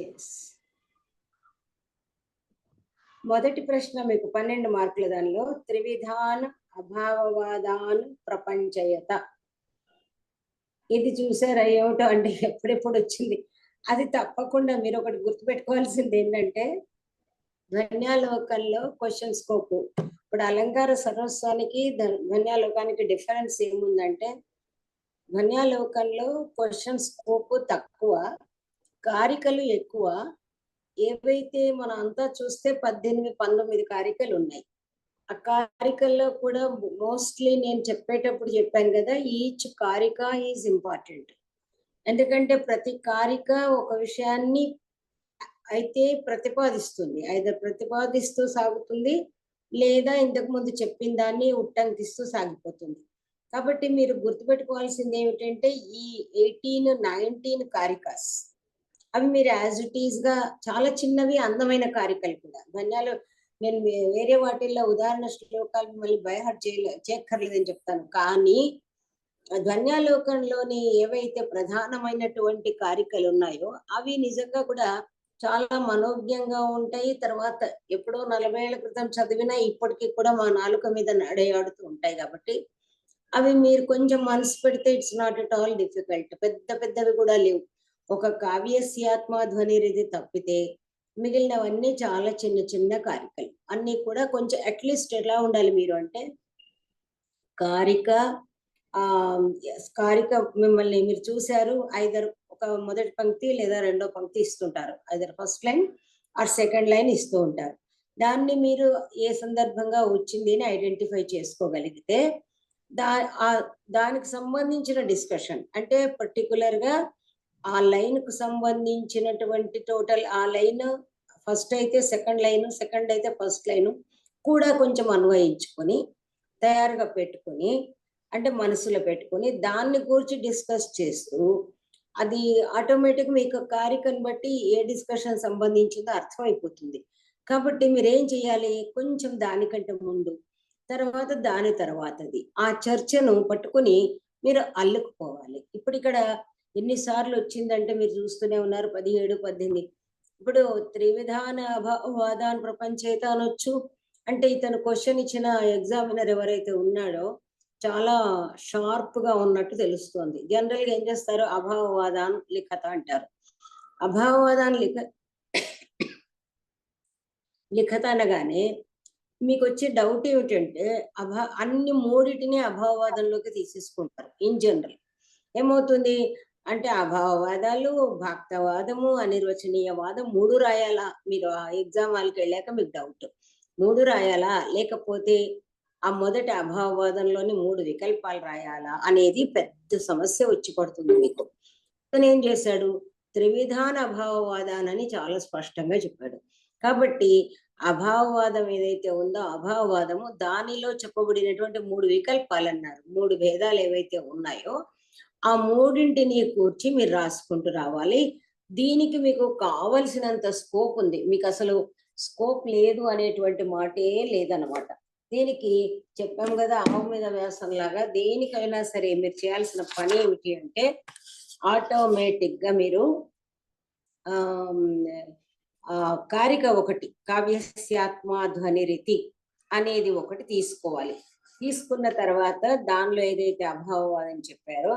Yes. మొదటి ప్రశ్న మీకు 12 మార్కుల దానిలో త్రివిధాన్ అభావవాదాన్ ప్రపంచయత. ఇది చూసారా ఏమిటో అంటే ఎప్పుడెప్పుడు వచ్చింది. అది తప్పకుండా మీరు ఒకటి గుర్తుపెట్టుకోవాల్సింది ఏంటంటే ధ్వన్యాలోకంలో క్వశ్చన్ స్కోప్. ఇప్పుడు అలంకార సర్వస్వానికి ధ్వన్యాలోకానికి డిఫరెన్స్ ఏముందంటే ధ్వన్యాలోకంలో క్వశ్చన్ స్కోప్ తక్కువ, కారికలు ఎక్కువ. ఏవైతే మనం అంతా చూస్తే 18-19 కారికలు ఉన్నాయి. ఆ కారికల్లో కూడా మోస్ట్లీ నేను చెప్పేటప్పుడు చెప్పాను కదా, ఈచ్ కారిక ఈజ్ ఇంపార్టెంట్. ఎందుకంటే ప్రతి కారిక ఒక విషయాన్ని అయితే ప్రతిపాదిస్తుంది, ఐదర్ ప్రతిపాదిస్తూ సాగుతుంది లేదా ఇంతకు ముందు చెప్పిన దాన్ని ఉట్టంకిస్తూ సాగిపోతుంది. కాబట్టి మీరు గుర్తుపెట్టుకోవాల్సింది ఏమిటంటే ఈ 18-19 కారికాస్ అవి మీరు యాజ్ ఇట్ ఈస్ గా చాలా చిన్నవి అందమైన కారికలు కూడా. ధ్వన్యాలు నేను వేరే వాటిల్లో ఉదాహరణ శ్లోకాలు మళ్ళీ బైహార్ట్ చేయక్కర్లేదని చెప్తాను, కానీ ధ్వన్యాలోకంలోని ఏవైతే ప్రధానమైనటువంటి కారికలు ఉన్నాయో అవి నిజంగా కూడా చాలా మనోజ్ఞంగా ఉంటాయి. తర్వాత ఎప్పుడో 40 ఏళ్ల క్రితం చదివినా ఇప్పటికీ కూడా మా నాలుక మీద నడయాడుతూ ఉంటాయి. కాబట్టి అవి మీరు కొంచెం మనసు పెడితే it's not at all difficult. పెద్ద పెద్దవి కూడా లేవు. ఒక కావ్యస్యాత్మ ధ్వనిరిది తప్పితే మిగిలినవన్నీ చాలా చిన్న చిన్న కారికలు. అన్ని కూడా కొంచెం అట్లీస్ట్ ఎలా ఉండాలి మీరు అంటే కారిక కారిక మిమ్మల్ని మీరు చూశారు, ఐదర్ ఒక మొదటి పంక్తి లేదా రెండో పంక్తి ఇస్తుంటారు, either first line or second line ఇస్తూ ఉంటారు. దాన్ని మీరు ఏ సందర్భంగా వచ్చింది అని ఐడెంటిఫై చేసుకోగలిగితే దానికి సంబంధించిన డిస్కషన్ అంటే పర్టికులర్ గా ఆ లైన్ కు సంబంధించినటువంటి టోటల్ ఆ లైన్ ఫస్ట్ అయితే సెకండ్ లైన్, సెకండ్ అయితే ఫస్ట్ లైన్ కూడా కొంచెం అన్వయించుకొని తయారుగా పెట్టుకొని అంటే మనసులో పెట్టుకొని దాన్ని గురించి డిస్కస్ చేస్తూ అది ఆటోమేటిక్ మీకు కారికను బట్టి ఏ డిస్కషన్ సంబంధించిందో అర్థమైపోతుంది. కాబట్టి మీరేం చేయాలి, కొంచెం దానికంటే ముందు తర్వాత దాని తర్వాతది ఆ చర్చను పట్టుకుని మీరు అల్లుకుపోవాలి. ఇప్పుడు ఇక్కడ ఎన్నిసార్లు వచ్చిందంటే మీరు చూస్తూనే ఉన్నారు 17-18. ఇప్పుడు త్రివిధాన అభావవాదాన్ ప్రపంచేత అనొచ్చు. అంటే ఇతను క్వశ్చన్ ఇచ్చిన ఎగ్జామినర్ ఎవరైతే ఉన్నాడో చాలా షార్ప్ గా ఉన్నట్టు తెలుస్తోంది. జనరల్ గా ఏం చేస్తారు, అభావవాదాన్ లిఖత అంటారు. అభావవాదాన్ లిఖత అనగానే మీకు వచ్చే డౌట్ ఏమిటంటే అన్ని మూడిటిని అభావవాదంలోకి తీసేసుకుంటారు. ఇన్ జనరల్ ఏమవుతుంది అంటే అభావవాదాలు, భక్తవాదము, అనిర్వచనీయవాదం 3 రాయాలా? మీరు ఆ ఎగ్జామ్ వాళ్ళకి వెళ్ళాక మీకు డౌట్ 3 రాయాలా లేకపోతే ఆ మొదటి అభావవాదంలోని 3 వికల్పాలు రాయాలా అనేది పెద్ద సమస్య వచ్చి పడుతుంది మీకు. అతను ఏం చేశాడు, త్రివిధాన అభావవాదానని చాలా స్పష్టంగా చెప్పాడు. కాబట్టి అభావవాదం ఏదైతే ఉందో అభావవాదము దానిలో చెప్పబడినటువంటి 3 వికల్పాలు అన్నారు, 3 భేదాలు ఏవైతే ఉన్నాయో ఆ మూడింటిని కూర్చి మీరు రాసుకుంటూ రావాలి. దీనికి మీకు కావలసినంత స్కోప్ ఉంది. మీకు అసలు స్కోప్ లేదు అనేటువంటి మాటే లేదనమాట. దీనికి చెప్పాం కదా ఆవు మీద వ్యాసం లాగా దేనికైనా సరే మీరు చేయాల్సిన పని ఏమిటి అంటే ఆటోమేటిక్ గా మీరు కారిక ఒకటి కావ్యస్యాత్మ ధ్వనిరితి అనేది ఒకటి తీసుకోవాలి. తీసుకున్న తర్వాత దానిలో ఏదైతే అభావవాదం చెప్పారో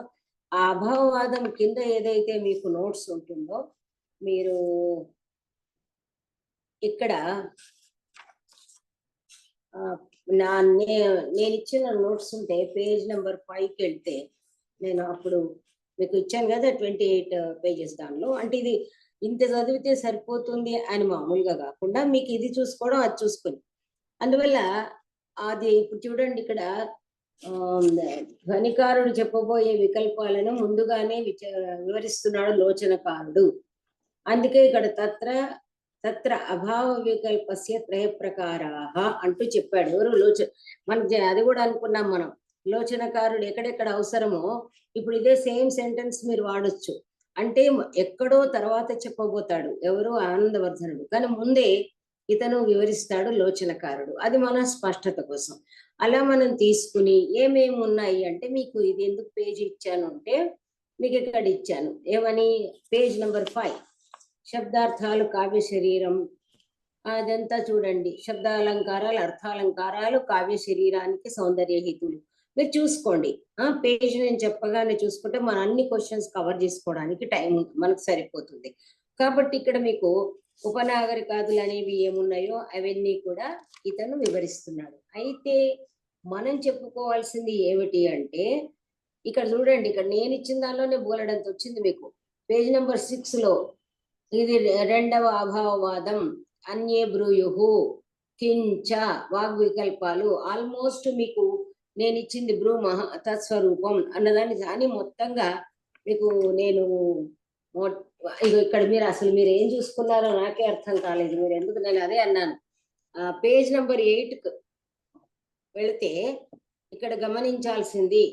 ఆ అభావవాదం కింద ఏదైతే మీకు నోట్స్ ఉంటుందో మీరు ఇక్కడ నేను ఇచ్చిన నోట్స్ ఉంటే పేజ్ నెంబర్ 5కి వెళ్తే నేను అప్పుడు మీకు ఇచ్చాను కదా 28 పేజెస్. దానిలో అంటే ఇది ఇంత చదివితే సరిపోతుంది అని మామూలుగా కాకుండా మీకు ఇది చూసుకోవడం అది చూసుకొని అందువల్ల అది ఇప్పుడు చూడండి ఇక్కడ ధ్వనికారుడు చెప్పబోయే వికల్పాలను ముందుగానే వివరిస్తున్నాడు లోచనకారుడు. అందుకే ఇక్కడ తత్ర అభావ వికల్పస్య త్రయ ప్రకారాః అంటూ చెప్పాడు. ఎవరు మనకి అది కూడా అనుకున్నాం మనం, లోచనకారుడు ఎక్కడెక్కడ అవసరమో ఇప్పుడు ఇదే సేమ్ సెంటెన్స్ మీరు వాడొచ్చు. అంటే ఎక్కడో తర్వాత చెప్పబోతాడు ఎవరు, ఆనందవర్ధనుడు, కానీ ముందే ఇతను వివరిస్తాడు లోచనకారుడు. అది మన స్పష్టత కోసం అలా మనం తీసుకుని ఏమేమి ఉన్నాయి అంటే మీకు ఇది ఎందుకు పేజ్ ఇచ్చాను అంటే మీకు ఇక్కడ ఇచ్చాను ఏమని, పేజ్ నెంబర్ 5 శబ్దార్థాలు కావ్య శరీరం, అదంతా చూడండి. శబ్దాలంకారాలు, అర్థాలంకారాలు కావ్య శరీరానికి సౌందర్య హేతువులు. మీరు చూసుకోండి. పేజ్ నేను చెప్పగానే చూసుకుంటే మన అన్ని క్వశ్చన్స్ కవర్ చేసుకోవడానికి టైం మనకు సరిపోతుంది. కాబట్టి ఇక్కడ మీకు ఉపనాగరికాదులు అనేవి ఏమున్నాయో అవన్నీ కూడా ఇతను వివరిస్తున్నాడు. అయితే మనం చెప్పుకోవాల్సింది ఏమిటి అంటే, ఇక్కడ చూడండి, ఇక్కడ నేను ఇచ్చిన దానిలోనే బోలెడంత వచ్చింది మీకు. పేజ్ నెంబర్ 6 లో ఇది రెండవ అభావవాదం. అన్యే బ్రూయుహు కించ వాగ్వికల్పాలు. ఆల్మోస్ట్ మీకు నేను ఇచ్చింది బ్రూమహ తత్స్వరూపం అన్నదాన్ని కానీ మొత్తంగా మీకు నేను ఇక్కడ మీరు అసలు మీరు ఏం చూసుకున్నారో నాకే అర్థం కాలేదు. మీరు ఎందుకు, నేను అదే అన్నాను. పేజ్ నెంబర్ 8కు వెళితే ఇక్కడ గమనించాల్సింది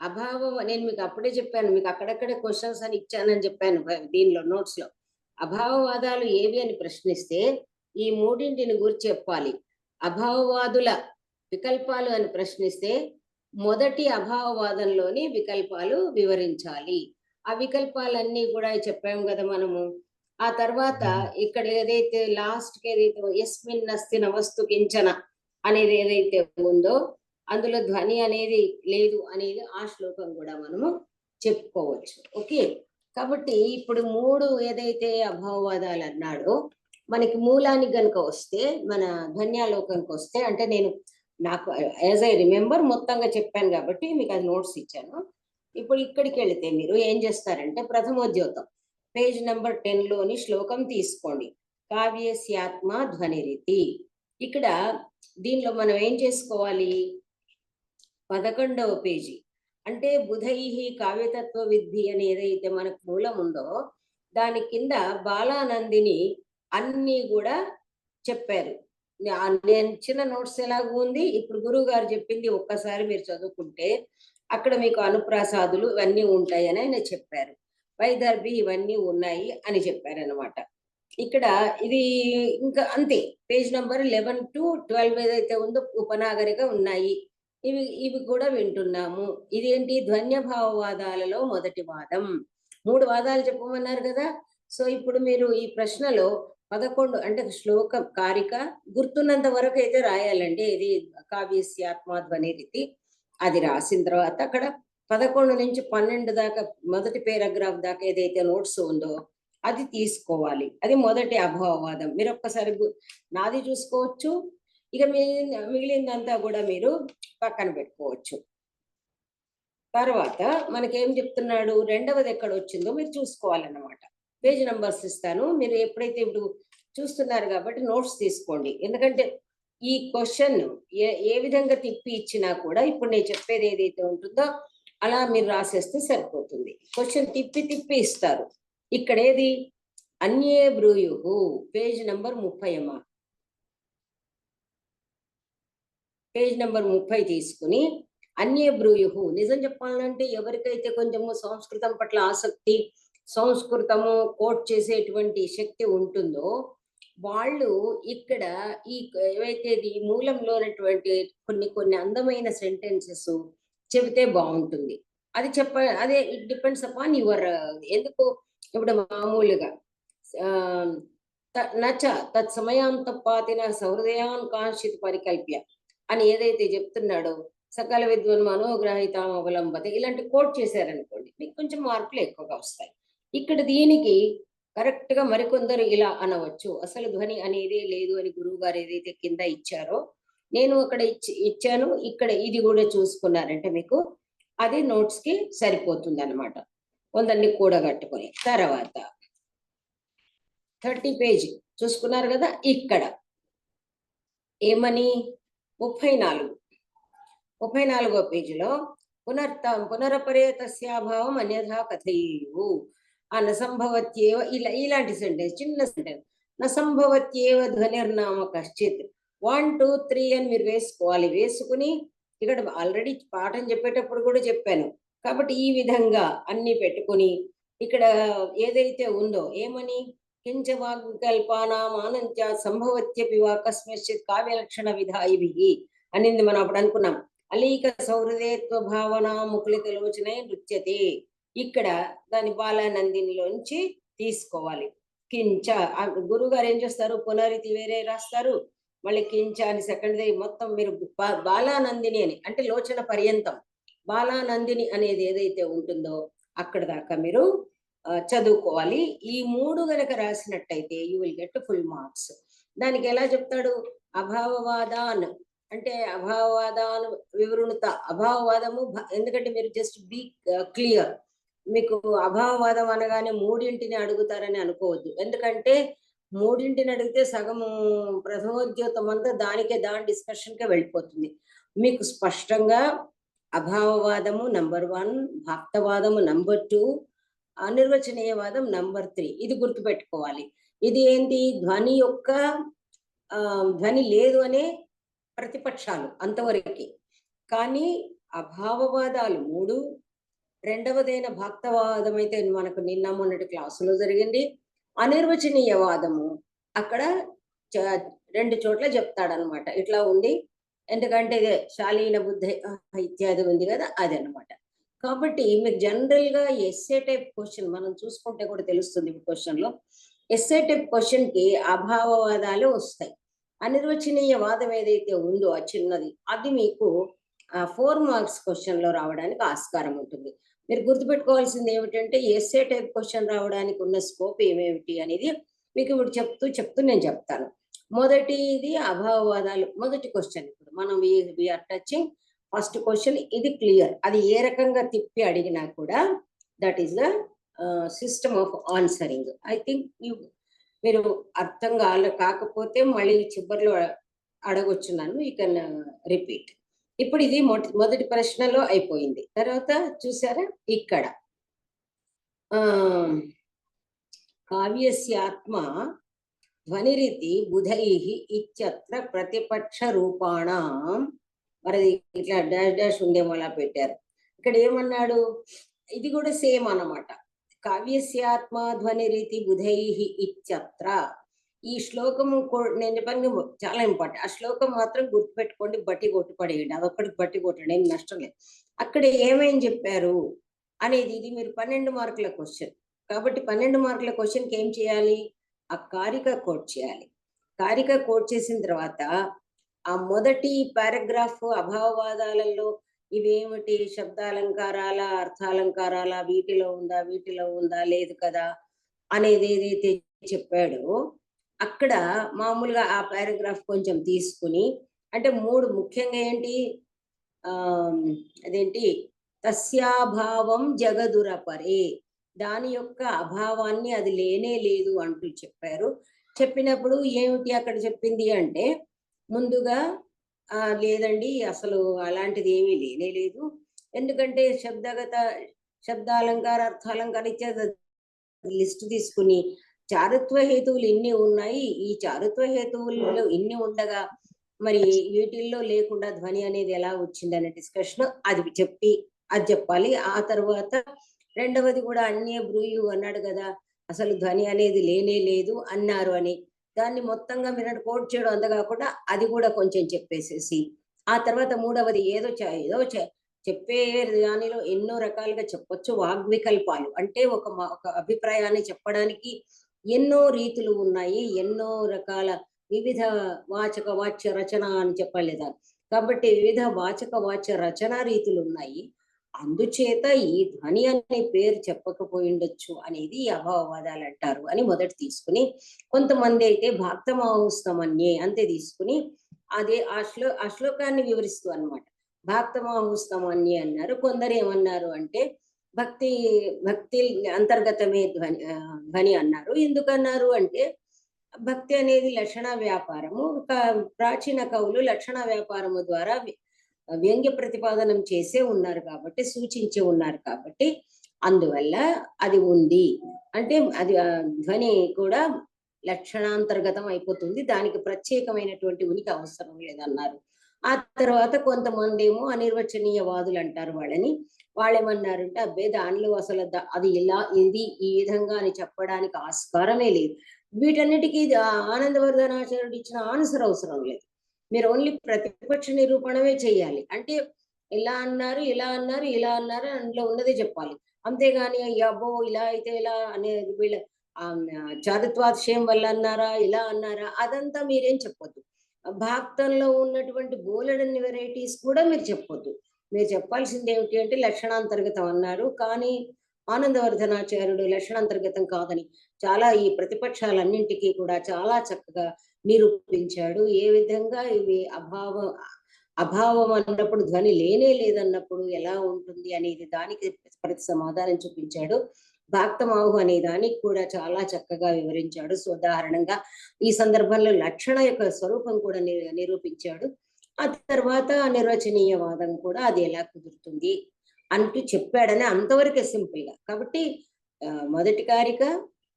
అభావం. నేను మీకు అప్పుడే చెప్పాను, మీకు అక్కడక్కడే క్వశ్చన్స్ అని ఇచ్చానని చెప్పాను దీనిలో నోట్స్ లో. అభావవాదాలు ఏవి అని ప్రశ్నిస్తే ఈ మూడింటిని గురించి చెప్పాలి. అభావవాదుల వికల్పాలు అని ప్రశ్నిస్తే మొదటి అభావవాదంలోని వికల్పాలు వివరించాలి. ఆ వికల్పాలన్నీ కూడా చెప్పాము కదా మనము. ఆ తర్వాత ఇక్కడ ఏదైతే లాస్ట్ కి ఏదైతే యస్మిన్ అస్తి నవస్తు కించన అనేది ఏదైతే ఉందో అందులో ధ్వని అనేది లేదు అనేది ఆ శ్లోకం కూడా మనము చెప్పుకోవచ్చు. ఓకే, కాబట్టి ఇప్పుడు 3 ఏదైతే అభావవాదాలు అన్నాడో మనకి మూలానికి గనుక వస్తే, మన ధ్వన్యాలోకంకి వస్తే, అంటే నేను నాకు యాజ్ ఐ రిమెంబర్ మొత్తంగా చెప్పాను కాబట్టి మీకు అది నోట్స్ ఇచ్చాను. ఇప్పుడు ఇక్కడికి వెళితే మీరు ఏం చేస్తారంటే ప్రథమోద్యోతం పేజ్ నెంబర్ 10 లోని శ్లోకం తీసుకోండి. కావ్యస్యాత్మ ధ్వనిరితి. ఇక్కడ దీనిలో మనం ఏం చేసుకోవాలి, 11వ పేజీ అంటే బుధై కావ్యతత్వ విద్ధి అని ఏదైతే మనకు మూలం ఉందో దాని కింద బాలానందిని అన్ని కూడా చెప్పారు. నేను చిన్న నోట్స్ ఎలాగ ఉంది, ఇప్పుడు గురువు గారు చెప్పింది ఒక్కసారి మీరు చదువుకుంటే అక్కడ మీకు అనుప్రాసాదులు ఇవన్నీ ఉంటాయి అని ఆయన చెప్పారు. వైదర్భి ఇవన్నీ ఉన్నాయి అని చెప్పారనమాట. ఇక్కడ ఇది ఇంకా అంతే. పేజ్ నెంబర్ 11 to 12 ఏదైతే ఉందో ఉపనాగరిక ఉన్నాయి. ఇవి కూడా వింటున్నాము. ఇదేంటి, ధ్వన్యభావవాదాలలో మొదటి వాదం. 3 వాదాలు చెప్పమన్నారు కదా. సో ఇప్పుడు మీరు ఈ ప్రశ్నలో 11 అంటే శ్లోకం కారిక గుర్తున్నంత వరకు అయితే రాయాలండి. ఇది కావ్యస్యాత్మ ధ్వనిరితి అది రాసిన తర్వాత అక్కడ 11 నుంచి 12 దాకా మొదటి పారాగ్రాఫ్ దాకా ఏదైతే నోట్స్ ఉందో అది తీసుకోవాలి. అది మొదటి అభావవాదం. మీరు ఒక్కసారి నాది చూసుకోవచ్చు. ఇక మిగిలిందంతా కూడా మీరు పక్కన పెట్టుకోవచ్చు. తర్వాత మనకేం చెప్తున్నాడు, రెండవది ఎక్కడ వచ్చిందో మీరు చూసుకోవాలన్నమాట. పేజ్ నంబర్స్ ఇస్తాను, మీరు ఎప్పుడైతే ఇప్పుడు చూస్తున్నారు కాబట్టి నోట్స్ తీసుకోండి. ఎందుకంటే ఈ క్వశ్చన్ ఏ విధంగా తిప్పి ఇచ్చినా కూడా ఇప్పుడు నేను చెప్పేది ఏదైతే ఉంటుందో అలా మీరు రాసేస్తే సరిపోతుంది. క్వశ్చన్ తిప్పి తిప్పి ఇస్తారు. ఇక్కడ ఏది, అన్యే బ్రూయుహు పేజ్ నెంబర్ 30 అమ్మా. పేజ్ నెంబర్ 30 తీసుకుని అన్యే బ్రూయుహు. నిజం చెప్పాలంటే ఎవరికైతే కొంచెము సంస్కృతం పట్ల ఆసక్తి, సంస్కృతము కోట్ చేసేటువంటి శక్తి ఉంటుందో వాళ్ళు ఇక్కడ ఈ ఏవైతే ఈ మూలంలో ఉన్నటువంటి కొన్ని అందమైన సెంటెన్సెస్ చెబితే బాగుంటుంది. అది అదే ఇట్ డిపెండ్స్ అపాన్ యువర్. ఎందుకు ఇప్పుడు మామూలుగా నచ తత్సమయాంతపాతిన సహృదయాన్ కాంక్షిత్ పరికల్ప్య అని ఏదైతే చెప్తున్నాడో సకల విద్వన్ మనోగ్రహితాం అవలంబతే ఇలాంటి కోట్ చేశారనుకోండి మీకు కొంచెం మార్కులు ఎక్కువగా వస్తాయి. ఇక్కడ దీనికి కరెక్ట్ గా మరికొందరు ఇలా అనవచ్చు, అసలు ధ్వని అనేది లేదు అని గురువు గారు ఏదైతే కింద ఇచ్చారో నేను అక్కడ ఇచ్చాను. ఇక్కడ ఇది కూడా చూసుకున్నారంటే మీకు అది నోట్స్ కి సరిపోతుంది అనమాట. కొందరిని కూడగట్టుకొని తర్వాత 30 పేజీ చూసుకున్నారు కదా. ఇక్కడ ఏమని 34వ పేజీలో పునరపరేతస్యాభావం అన్యథా కథయు నసంభవత్యేవ ఇలాంటి సెంటెన్స్, చిన్న సెంటెన్స్. నసంభవత్యేవ ధ్వనిర్నామ కశ్చిత్ 1 2 3 అని మీరు వేసుకోవాలి. వేసుకుని ఇక్కడ ఆల్రెడీ పాఠం చెప్పేటప్పుడు కూడా చెప్పాను కాబట్టి ఈ విధంగా అన్ని పెట్టుకుని ఇక్కడ ఏదైతే ఉందో ఏమని కించ వాగ్వికల్పానామానంత్య సంభవత్యపి వా కస్మిశ్చిత్ కావ్యలక్షణ విధాయిభి అనింది మనం అప్పుడు అనుకున్నాం. అలీక సౌహృదయత్వ భావన ముకులిత లోచనే నృత్యతే. ఇక్కడ దాని బాలానందినిలోంచి తీసుకోవాలి. కించ గురువు గారు ఏం చేస్తారు, పునరితి వేరే రాస్తారు, మళ్ళీ కించ అని సెకండ్ మొత్తం మీరు బాలానందిని అని అంటే లోచన పర్యంతం బాలానందిని అనేది ఏదైతే ఉంటుందో అక్కడ దాకా మీరు చదువుకోవాలి. ఈ 3 గనక రాసినట్టయితే you will get full marks. దానికి ఎలా చెప్తాడు, అభావవాదాన్ అంటే అభావవాదాన్ వివృణుత అభావవాదము ఎందుకంటే మీరు జస్ట్ బీ క్లియర్. మీకు అభావవాదం అనగానే మూడింటిని అడుగుతారని అనుకోవద్దు. ఎందుకంటే మూడింటిని అడిగితే సగము ప్రథమోద్యోతం అంతా దాని డిస్కషన్కే వెళ్ళిపోతుంది. మీకు స్పష్టంగా అభావవాదము నంబర్ 1, భాక్తవాదము నంబర్ 2, అనిర్వచనీయవాదం నంబర్ 3. ఇది గుర్తుపెట్టుకోవాలి. ఇది ఏంటి, ధ్వని యొక్క ధ్వని లేదు అనే ప్రతిపక్షాలు అంతవరకు. కానీ అభావవాదాలు 3, రెండవదైన భాక్తవాదం అయితే మనకు నిన్న మొన్నటి క్లాసులో జరిగింది. అనిర్వచనీయవాదము అక్కడ 2 చోట్ల చెప్తాడనమాట. ఇట్లా ఉంది, ఎందుకంటే ఇదే శాలీన బుద్ధి ఇత్యాది ఉంది కదా, అది అనమాట. కాబట్టి మీకు జనరల్ గా ఎస్ఏ టైప్ క్వశ్చన్ మనం చూసుకుంటే కూడా తెలుస్తుంది. క్వశ్చన్ లో ఎస్ఏ టైప్ క్వశ్చన్ కి అభావవాదాలు వస్తాయి. అనిర్వచనీయ వాదం ఏదైతే ఉందో ఆ చిన్నది, అది మీకు 4 మార్క్స్ క్వశ్చన్ లో రావడానికి ఆస్కారం ఉంటుంది. మీరు గుర్తుపెట్టుకోవాల్సింది ఏమిటంటే ఎస్ఏ టైప్ క్వశ్చన్ రావడానికి ఉన్న స్కోప్ ఏమేమిటి అనేది మీకు ఇప్పుడు చెప్తూ నేను చెప్తాను. మొదటిది అభావవాదాలు, మొదటి క్వశ్చన్. ఇప్పుడు మనం వీఆర్ టచింగ్ ఫస్ట్ క్వశ్చన్. ఇది క్లియర్, అది ఏ రకంగా తిప్పి అడిగినా కూడా that is the system of answering. I think మీరు అర్థం కాకపోతే మళ్ళీ చివరిలో అడగొచ్చున్నాను, యూ కెన్ రిపీట్. ఇప్పుడు ఇది మొదటి ప్రశ్నలో అయిపోయింది. తర్వాత చూసారా ఇక్కడ కావ్యస్యాత్మ ధ్వనిరితి బుధైః ఇత్యత్ర ప్రతిపక్ష రూపాణం. మరి ఇట్లా డాష్ డాష్ ఉందేమో అలా పెట్టారు. ఇక్కడ ఏమన్నాడు, ఇది కూడా సేమ్ అన్నమాట. కావ్యస్యాత్మ ధ్వనిరితి బుధైః ఇత్యత్ర. ఈ శ్లోకము నేను చెప్పాను చాలా ఇంపార్టెంట్. ఆ శ్లోకం మాత్రం గుర్తుపెట్టుకోండి, బట్టి కొట్టుపడేయండి. అదొక్కడికి బట్టి కొట్టండి, ఏం నష్టం లేదు. అక్కడ ఏమేం చెప్పారు అనేది ఇది మీరు 12 మార్కుల క్వశ్చన్ కాబట్టి 12 మార్కుల క్వశ్చన్కి ఏం చేయాలి, ఆ కారిక కోట్ చేయాలి. కారిక కోట్ చేసిన తర్వాత ఆ మొదటి పారాగ్రాఫ్ అభావవాదాలలో ఇవేమిటి, శబ్దాలంకారాల, అర్థాలంకారాల, వీటిలో ఉందా లేదు కదా అనేది ఏదైతే చెప్పాడో అక్కడ మామూలుగా ఆ పారాగ్రాఫ్ కొంచెం తీసుకుని, అంటే 3 ముఖ్యంగా ఏంటి, అదేంటి తస్యాభావం జగదురపరే, దాని యొక్క అభావాన్ని అది లేనే లేదు అంటూ చెప్పారు. చెప్పినప్పుడు ఏమిటి అక్కడ చెప్పింది అంటే, ముందుగా లేదండి అసలు అలాంటిది ఏమీ లేనే లేదు. ఎందుకంటే శబ్దాలంకార, అర్థాలంకార ఇత్యాది లిస్ట్ తీసుకుని చారుత్వ హేతువులు ఇన్ని ఉన్నాయి, ఈ చారుత్వ హేతువుల్లో ఇన్ని ఉండగా మరి వీటిల్లో లేకుండా ధ్వని అనేది ఎలా వచ్చిందనే డిస్కషన్ అది చెప్పాలి. ఆ తర్వాత రెండవది కూడా అన్య బ్రూయు అన్నాడు కదా, అసలు ధ్వని అనేది లేనే లేదు అన్నారు అని, దాన్ని మొత్తంగా మీరు కోట్ చేయడం అంతకాకుండా అది కూడా కొంచెం చెప్పేసేసి, ఆ తర్వాత మూడవది ఏదో చెప్పే దానిలో ఎన్నో రకాలుగా చెప్పొచ్చు. వాగ్వికల్పాలు అంటే ఒక అభిప్రాయాన్ని చెప్పడానికి ఎన్నో రీతులు ఉన్నాయి, ఎన్నో రకాల వివిధ వాచక వాచ్య రచన అని చెప్పాలి లేదా, కాబట్టి వివిధ వాచక వాచ్య రచనా రీతులు ఉన్నాయి. అందుచేత ఈ ధ్వని అనే పేరు చెప్పకపోయిండొచ్చు అనేది అభావవాదాలు అంటారు అని మొదటి తీసుకుని, కొంతమంది అయితే భాక్తమాహుస్తమన్యే అంతే తీసుకుని అదే ఆ శ్లోకాన్ని వివరిస్తూ అనమాట. భాక్తమాహుస్తమన్యే అన్నారు. కొందరు ఏమన్నారు అంటే భక్తి అంతర్గతమే ధ్వని అన్నారు. ఎందుకన్నారు అంటే భక్తి అనేది లక్షణ వ్యాపారము. ప్రాచీన కవులు లక్షణ వ్యాపారము ద్వారా వ్యంగ్య ప్రతిపాదనం చేసే ఉన్నారు కాబట్టి, సూచించి ఉన్నారు కాబట్టి, అందువల్ల అది ఉంది అంటే అది ధ్వని కూడా లక్షణాంతర్గతం అయిపోతుంది, దానికి ప్రత్యేకమైనటువంటి ఉనికి అవసరం లేదన్నారు. ఆ తర్వాత కొంతమంది ఏమో అనిర్వచనీయ వాదులు అంటారు వాళ్ళని. వాళ్ళేమన్నారంటే అబ్బే దానిలో అసలు అది ఇలా ఇది ఈ విధంగా అని చెప్పడానికి ఆస్కారమే లేదు. వీటన్నిటికీ ఆనందవర్ధనాచార్యుడు ఇచ్చిన ఆన్సర్ అవసరం లేదు, మీరు ఓన్లీ ప్రతిపక్ష నిరూపణమే చేయాలి. అంటే ఇలా అన్నారు ఇలా అన్నారు ఇలా అన్నారు అందులో ఉన్నదే చెప్పాలి, అంతేగాని అబ్బో ఇలా అయితే ఇలా అనేది వీళ్ళ చారుత్వాతిశయం వల్ల అన్నారా, ఇలా అన్నారా, అదంతా మీరేం చెప్పొద్దు. భాక్తంలో ఉన్నటువంటి బోలెడన్ని వెరైటీస్ కూడా మీరు చెప్పొద్దు. మీరు చెప్పాల్సింది ఏమిటి అంటే లక్షణాంతర్గతం అన్నారు. కానీ ఆనందవర్ధనాచార్యుడు లక్షణాంతర్గతం కాదని చాలా ఈ ప్రతిపక్షాలన్నింటికీ కూడా చాలా చక్కగా నిరూపించాడు. ఏ విధంగా ఇవి అభావం అన్నప్పుడు ధ్వని లేనే లేదన్నప్పుడు ఎలా ఉంటుంది అనేది దానికి ప్రతి సమాధానం చూపించాడు. భాక్తమాహు అనే దానికి కూడా చాలా చక్కగా వివరించాడు. సో ఉదాహరణంగా ఈ సందర్భంలో లక్షణ యొక్క స్వరూపం కూడా నిరూపించాడు. ఆ తర్వాత నిర్వచనీయవాదం కూడా అది ఎలా కుదురుతుంది అంటూ చెప్పాడని అంతవరకే సింపుల్ గా. కాబట్టి మొదటి కారిక,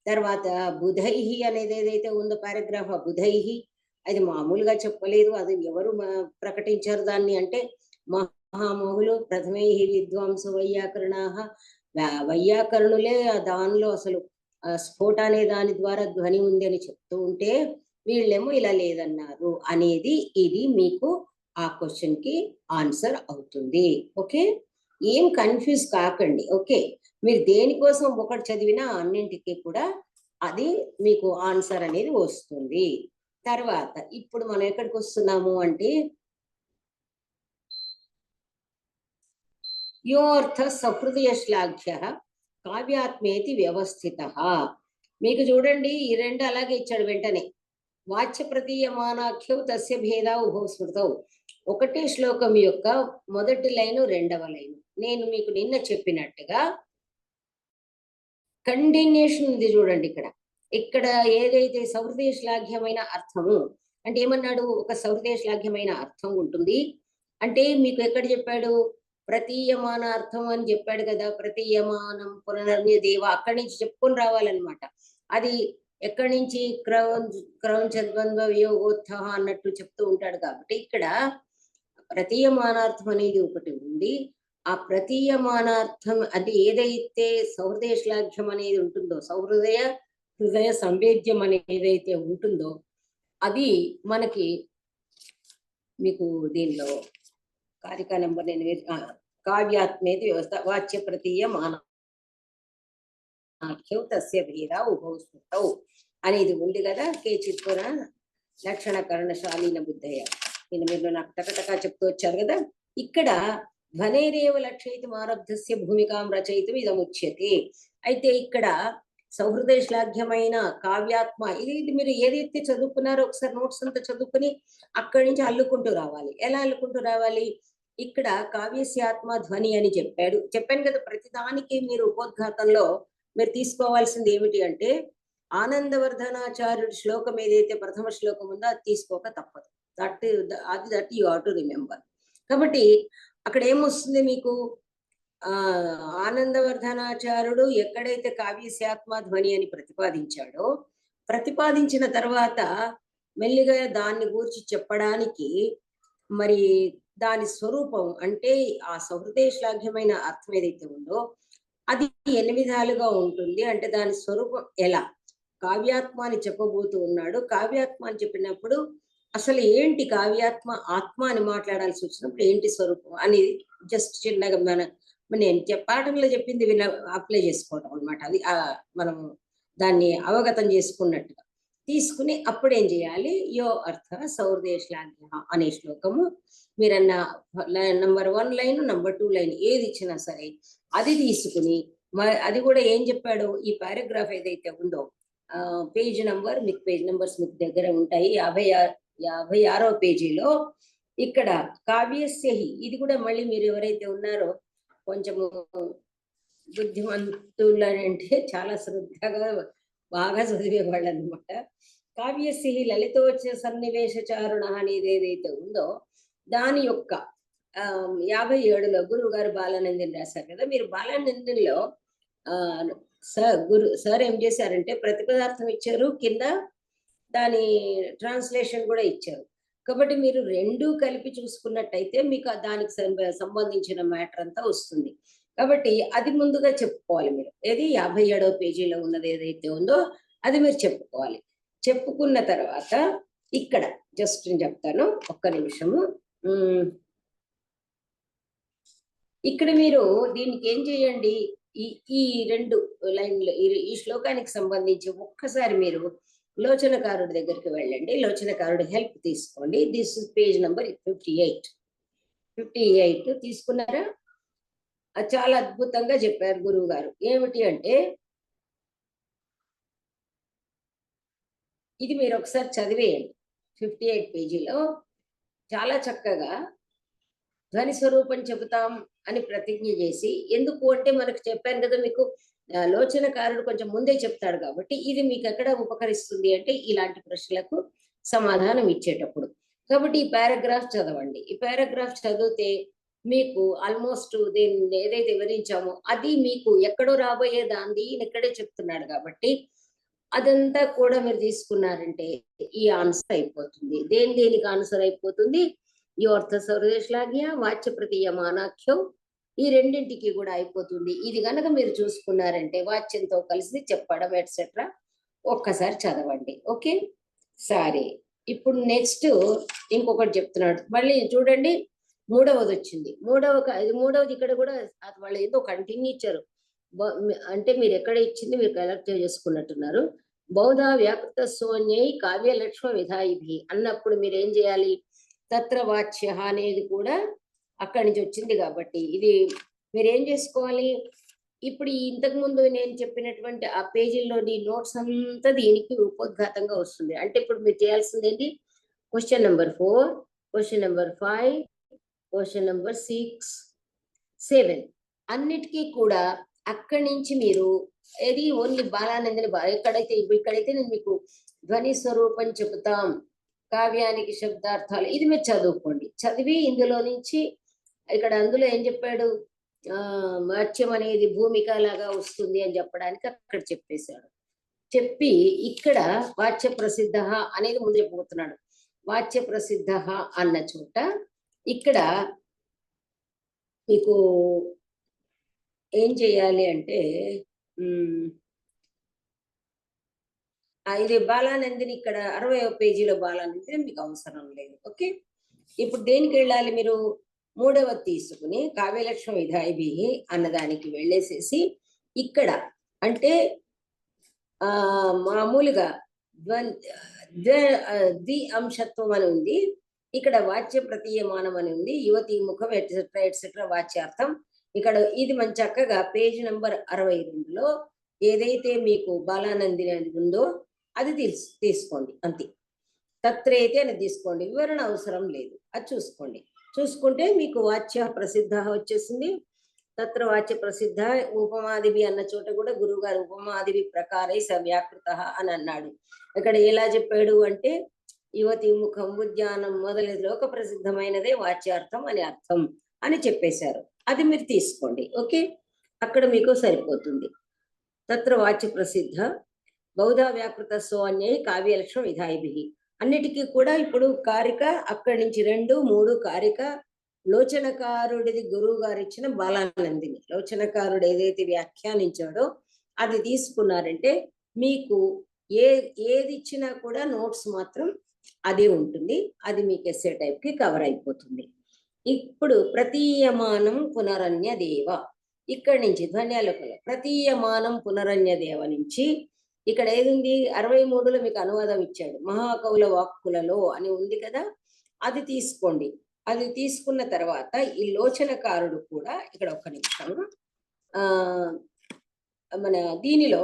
తర్వాత బుధైహి అనేది ఏదైతే ఉందో పారాగ్రాఫ్, ఆ బుధైహి అది మామూలుగా చెప్పలేదు. అది ఎవరు ప్రకటించారు దాన్ని అంటే మహామోహులు ప్రథమైహి విద్వాంసు వైయాకరణాహ, వైయాకరణులే దానిలో అసలు స్ఫోట అనే దాని ద్వారా ధ్వని ఉంది అని చెప్తూ ఉంటే వీళ్ళేమో ఇలా లేదన్నారు అనేది ఇది మీకు ఆ క్వశ్చన్ కి ఆన్సర్ అవుతుంది. ఓకే, ఏం కన్ఫ్యూజ్ కాకండి. ఓకే, మీరు దేనికోసం ఒకటి చదివినా అన్నింటికి కూడా అది మీకు ఆన్సర్ అనేది వస్తుంది. తర్వాత ఇప్పుడు మనం ఎక్కడికి వస్తున్నాము అంటే యోర్థ సహృదయ శ్లాఘ్య కావ్యాత్మేతి వ్యవస్థిత. మీకు చూడండి ఈ రెండు అలాగే ఇచ్చాడు వెంటనే. వాచ్య ప్రతీయమానాఖ్యవు తస్య భేదా ఉభవ స్మృతవు. ఒకటే శ్లోకం యొక్క మొదటి లైను రెండవ లైను నేను మీకు నిన్న చెప్పినట్టుగా కంటిన్యూషన్ ఉంది చూడండి. ఇక్కడ ఏదైతే సహృదయ శ్లాఘ్యమైన అర్థము అంటే ఏమన్నాడు, ఒక సహృదయ శ్లాఘ్యమైన అర్థం ఉంటుంది అంటే మీకు ఎక్కడ చెప్పాడు, ప్రతీయమాన అర్థం అని చెప్పాడు కదా. ప్రతీయమానం పునర్న్య దేవ అక్కడి నుంచి చెప్పుకొని రావాలన్నమాట. అది ఎక్కడి నుంచి క్రౌంచద్వంద్వ వియోగోత్థ అన్నట్టు చెప్తూ ఉంటాడు. కాబట్టి ఇక్కడ ప్రతీయమానార్థం అనేది ఒకటి ఉంది. ఆ ప్రతీయమానార్థం అంటే ఏదైతే సహృదయ శ్లాఘ్యం అనేది ఉంటుందో, హృదయ సంవేద్యం అనేది ఏదైతే ఉంటుందో అది మనకి మీకు దీనిలో కారిక నెంబర్ నేను కావ్యాత్మేతి వ్యవస్థ వాచ్య ప్రతీయమానాఖ్యౌ తస్య భేద ఉభౌ స్మృతౌ అనేది ఉంది కదా. కేచిత్పుర లక్షణ కర్ణశాలీన బుద్ధయ్య నేను మీరు నాకు టకటకా చెప్తూ వచ్చారు కదా. ఇక్కడ ధ్వనేరేవ లక్షయితం ఆరబ్ధస్య భూమికాం రచయితం ఇదముచ్యతే. అయితే ఇక్కడ సౌహృదయ శ్లాఘ్యమైన కావ్యాత్మ ఇది మీరు ఏదైతే చదువుకున్నారో ఒకసారి నోట్స్ అంతా చదువుకుని అక్కడి నుంచి అల్లుకుంటూ రావాలి. ఎలా అల్లుకుంటూ రావాలి, ఇక్కడ కావ్యస్యాత్మ ధ్వని అని చెప్పాను కదా. ప్రతిదానికి మీరు ఉపోద్ఘాతంలో మీరు తీసుకోవాల్సింది ఏమిటి అంటే ఆనందవర్ధనాచార్యుడి శ్లోకం ఏదైతే ప్రథమ శ్లోకం ఉందో అది తీసుకోక తప్పదు. That you have to remember. కాబట్టి అక్కడ ఏమొస్తుంది మీకు, ఆనందవర్ధనాచార్యుడు ఎక్కడైతే కావ్యస్యాత్మ ధ్వని అని ప్రతిపాదించిన తర్వాత మెల్లిగా దాన్ని గూర్చి చెప్పడానికి మరి దాని స్వరూపం అంటే ఆ సహృదయ శ్లాఘ్యమైన అర్థం ఏదైతే ఉందో అది ఎన్ని విధాలుగా ఉంటుంది అంటే దాని స్వరూపం ఎలా కావ్యాత్మ అని చెప్పబోతూ ఉన్నాడు. కావ్యాత్మ అని చెప్పినప్పుడు అసలు ఏంటి కావ్యాత్మ, ఆత్మ అని మాట్లాడాల్సి వచ్చినప్పుడు ఏంటి స్వరూపం అనేది జస్ట్ చిన్నగా నేను పాఠంలో చెప్పింది అప్లై చేసుకోవటం అనమాట. అది మనం దాన్ని అవగతం చేసుకున్నట్టుగా తీసుకుని అప్పుడు ఏం చేయాలి, యో అర్థ సౌహృదయ శ్లాఘ్య అనే శ్లోకము మీరన్న నంబర్ 1 లైన్ నంబర్ 2 లైన్ ఏది ఇచ్చినా సరే అది తీసుకుని అది కూడా ఏం చెప్పాడు, ఈ పారాగ్రాఫ్ ఏదైతే ఉందో పేజ్ నంబర్ మీకు పేజ్ నంబర్స్ మీకు దగ్గర ఉంటాయి. 56వ పేజీలో ఇక్కడ కావ్యస్యహి ఇది కూడా మళ్ళీ మీరు ఎవరైతే ఉన్నారో కొంచెము బుద్ధిమంతులంటే చాలా శ్రద్ధగా బాగా చదివేవాళ్ళు అనమాట. కావ్యస్యహి లలితోచ్చ సన్నివేశచారుణ అనేది ఏదైతే ఉందో దాని యొక్క 57లో గురువు గారు బాలానందిని రాశారు కదా. మీరు బాలానందినిలో సార్ ఏం చేశారంటే ప్రతిపదార్థం ఇచ్చారు, కింద దాని ట్రాన్స్లేషన్ కూడా ఇచ్చారు. కాబట్టి మీరు రెండు కలిపి చూసుకున్నట్టయితే మీకు దానికి సంబంధించిన మ్యాటర్ అంతా వస్తుంది. కాబట్టి అది ముందుగా చెప్పుకోవాలి మీరు. ఏది 57వ పేజీలో ఉన్నది ఏదైతే ఉందో అది మీరు చెప్పుకోవాలి. చెప్పుకున్న తర్వాత ఇక్కడ జస్ట్ నేను చెప్తాను, ఒక్క నిమిషము. ఇక్కడ మీరు దీనికి ఏం చేయండి, ఈ ఈ 2 లైన్‌లు ఈ శ్లోకానికి సంబంధించి ఒక్కసారి మీరు లోచనకారుడి దగ్గరికి వెళ్ళండి. లోచనకారుడి హెల్ప్ తీసుకోండి. This is page number 58. 58 తీసుకున్నారా? అది చాలా అద్భుతంగా చెప్పారు గురువుగారు. ఏమిటి అంటే, ఇది మీరొకసారి చదివేయండి. 58 పేజీలో చాలా చక్కగా ధ్వని స్వరూపం చెబుతాం అని ప్రతిజ్ఞ చేసి, ఎందుకు అంటే మనకు చెప్పాను కదా మీకు, లోచనకారుడు కొంచెం ముందే చెప్తాడు కాబట్టి, ఇది మీకెక్కడ ఉపకరిస్తుంది అంటే ఇలాంటి ప్రశ్నలకు సమాధానం ఇచ్చేటప్పుడు. కాబట్టి ఈ పారాగ్రాఫ్ చదవండి. ఈ పారాగ్రాఫ్ చదివితే మీకు ఆల్మోస్ట్ దీన్ని ఏదైతే వివరించామో అది మీకు ఎక్కడో రాబోయే దాన్ని ఇక్కడే చెప్తున్నాడు కాబట్టి, అదంతా కూడా మీరు తీసుకున్నారంటే ఈ ఆన్సర్ అయిపోతుంది. దేనికి ఆన్సర్ అయిపోతుంది? ఈ అర్థ సర్వదేశలాగ్య వాచ్య ప్రతీయమానాఖ్యం ఈ రెండింటికి కూడా అయిపోతుంది. ఇది గనక మీరు చూసుకున్నారంటే వాచ్యంతో కలిసి చెప్పడం ఎట్సెట్రా ఒక్కసారి చదవండి. ఓకే, సరే. ఇప్పుడు నెక్స్ట్ ఇంకొకటి చెప్తున్నాడు. మళ్ళీ చూడండి, మూడవది వచ్చింది. మూడవది ఇక్కడ కూడా వాళ్ళు ఏదో కంటిన్యూ ఇచ్చారు. అంటే మీరు ఎక్కడ ఇచ్చింది మీరు కలెక్ట్ చేసుకున్నట్టున్నారు. బౌద్ధ వ్యాకృత సోన్యై కావ్యలక్ష్మ విధాయిభి అన్నప్పుడు మీరు ఏం చేయాలి? తత్ర వాచ్య అనేది కూడా అక్కడి నుంచి వచ్చింది కాబట్టి ఇది మీరేం చేసుకోవాలి? ఇప్పుడు ఇంతకు ముందు నేను చెప్పినటువంటి ఆ పేజీల్లోని నోట్స్ అంతా దీనికి ఉపోద్ఘాతంగా వస్తుంది. అంటే ఇప్పుడు మీరు చేయాల్సింది ఏంటి? Question number 4, question number 5, question number 6, 7 అన్నిటికీ కూడా అక్కడి నుంచి మీరు ఏది ఓన్లీ బాలానందని ఇక్కడైతే నేను మీకు ధ్వని స్వరూపం చెబుతాం, కావ్యానికి శబ్దార్థాలు ఇది మీరు చదువుకోండి. చదివి ఇందులో నుంచి ఇక్కడ అందులో ఏం చెప్పాడు? వాచ్యం అనేది భూమిక లాగా వస్తుంది అని చెప్పడానికి అక్కడ చెప్పేశాడు. చెప్పి ఇక్కడ వాచ్య ప్రసిద్ధ అనేది ముందు చెప్పబోతున్నాడు. వాచ్య ప్రసిద్ధ అన్న చోట ఇక్కడ మీకు ఏం చేయాలి అంటే, ఇది బాలానందిని ఇక్కడ 60వ పేజీలో బాలానందిని మీకు అవసరం లేదు. ఓకే, ఇప్పుడు దేనికి వెళ్ళాలి? మీరు మూడవది తీసుకుని కావ్యలక్ష్మ విధాయిభి అన్నదానికి వెళ్ళేసేసి ఇక్కడ అంటే మామూలుగా ద్వి అంశత్వం అని ఉంది, ఇక్కడ వాచ్య ప్రతీయమానం అని ఉంది, యువతి ముఖం ఎట్సెట్రా ఎట్సెట్రా వాచ్యార్థం. ఇక్కడ ఇది మన చక్కగా పేజ్ నంబర్ 62లో ఏదైతే మీకు బాలానందిని అని ఉందో అది తీసుకోండి అంతే. తత్రైతే అని తీసుకోండి, వివరణ అవసరం లేదు, అది చూసుకోండి. చూసుకుంటే మీకు వాచ్య ప్రసిద్ధ వచ్చేసింది. తత్ర వాచ్య ప్రసిద్ధ ఉపమాదివి అన్న చోట కూడా గురువు గారు ఉపమాదివి ప్రకారై సవ్యాకృత అని అన్నాడు. ఇక్కడ ఎలా చెప్పాడు అంటే, యువతి ముఖం ఉద్యానం మొదలైన లోక ప్రసిద్ధమైనదే వాచ్యార్థం అని అర్థం అని చెప్పేశారు. అది మీరు తీసుకోండి. ఓకే, అక్కడ మీకు సరిపోతుంది. తత్ర వాచ్య ప్రసిద్ధ బౌద్ధ వ్యాకృత సోన్యై కావ్యలక్ష్మ విధాయిభి అన్నిటికీ కూడా ఇప్పుడు కారిక అక్కడి నుంచి 2, 3 కారిక లోచనకారుడిది గురువు గారు ఇచ్చిన బాలానందిని లోచనకారుడు ఏదైతే వ్యాఖ్యానించాడో అది తీసుకున్నారంటే మీకు ఏది ఇచ్చినా కూడా నోట్స్ మాత్రం అదే ఉంటుంది. అది మీకు ఎస్సే టైప్ కి కవర్ అయిపోతుంది. ఇప్పుడు ప్రతీయమానం పునరన్య దేవ ఇక్కడి నుంచి ధ్వన్యాలోకల ప్రతీయమానం పునరన్య దేవ నుంచి ఇక్కడ ఏది ఉంది? 63లో మీకు అనువాదం ఇచ్చాడు. మహాకవుల వాక్కులలో అని ఉంది కదా, అది తీసుకోండి. అది తీసుకున్న తర్వాత ఈ లోచనకారుడు కూడా ఇక్కడ ఒక్క నిమిషం మన దీనిలో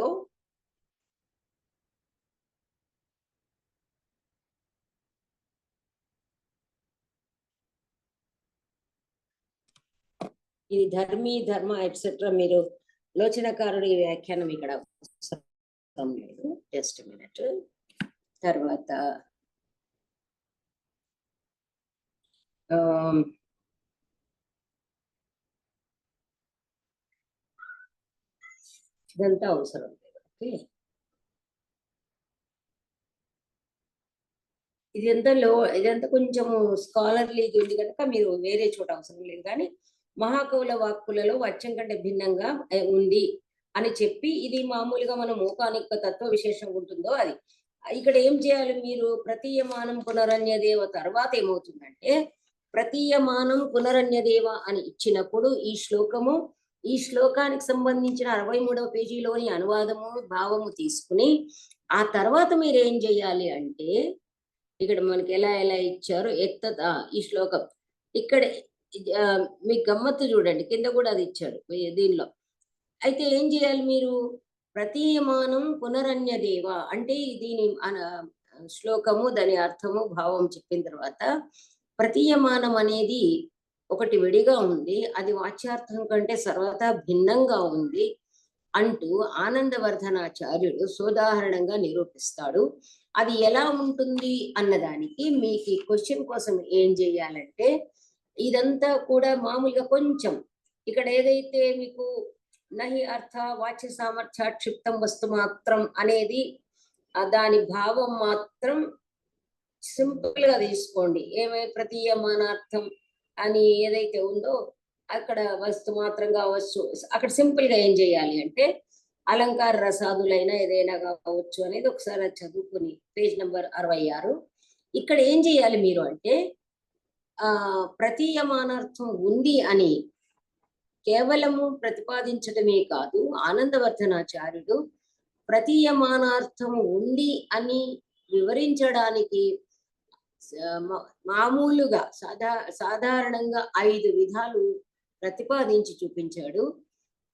ఇది ధర్మ ఎట్సెట్రా మీరు లోచనకారుడి వ్యాఖ్యానం ఇక్కడ అవసరం లేదు. Just minute. తర్వాత ఇదంతా అవసరం లేదు. ఓకే, ఇదంతా కొంచెము స్కాలర్లీ ఇది ఉంది కనుక మీరు వేరే చోట అవసరం లేదు. కానీ మహాకవుల వాక్కులలో వాచ్యం కంటే భిన్నంగా ఉంది అని చెప్పి ఇది మామూలుగా మనం మూకానిక తత్వ విశేషం ఉంటుందో అది ఇక్కడ ఏం చేయాలి? మీరు ప్రతీయమానం పునరన్యదేవ తర్వాత ఏమవుతుందంటే, ప్రతీయమానం పునరన్యదేవ అని ఇచ్చినప్పుడు ఈ శ్లోకము ఈ శ్లోకానికి సంబంధించిన 63వ పేజీలోని అనువాదము భావము తీసుకుని ఆ తర్వాత మీరు ఏం చేయాలి అంటే ఇక్కడ మనకి ఎలా ఎలా ఇచ్చారు ఈ శ్లోకం ఇక్కడ మీ గమ్మత్తు చూడండి, కింద కూడా అది ఇచ్చాడు దీనిలో. అయితే ఏం చేయాలి మీరు? ప్రతీయమానం పునరన్యదేవ అంటే దీని శ్లోకము దాని అర్థము భావం చెప్పిన తర్వాత ప్రతీయమానం అనేది ఒకటి విడిగా ఉంది, అది వాచ్యార్థం కంటే సర్వతా భిన్నంగా ఉంది అంటూ ఆనందవర్ధనాచార్యుడు సోదాహరణంగా నిరూపిస్తాడు. అది ఎలా ఉంటుంది అన్నదానికి మీకు ఈ క్వశ్చన్ కోసం ఏం చేయాలంటే ఇదంతా కూడా మామూలుగా కొంచెం ఇక్కడ ఏదైతే మీకు నహి అర్థ వాచ్య సామర్థ్య క్షిప్తం వస్తు మాత్రం అనేది దాని భావం మాత్రం సింపుల్ గా తీసుకోండి. ప్రతీయమానార్థం అని ఏదైతే ఉందో అక్కడ వస్తు మాత్రంగా అక్కడ సింపుల్ గా ఏం చేయాలి అంటే అలంకార రసాదులైనా ఏదైనా కావచ్చు అనేది ఒకసారి చదువుకుని పేజ్ నెంబర్ 66 ఇక్కడ ఏం చేయాలి మీరు అంటే ప్రతీయమానార్థం ఉంది అని కేవలము ప్రతిపాదించడమే కాదు, ఆనందవర్ధనాచార్యుడు ప్రతీయమానార్థం ఉంది అని వివరించడానికి మామూలుగా సాధారణంగా 5 విధాలు ప్రతిపాదించి చూపించాడు.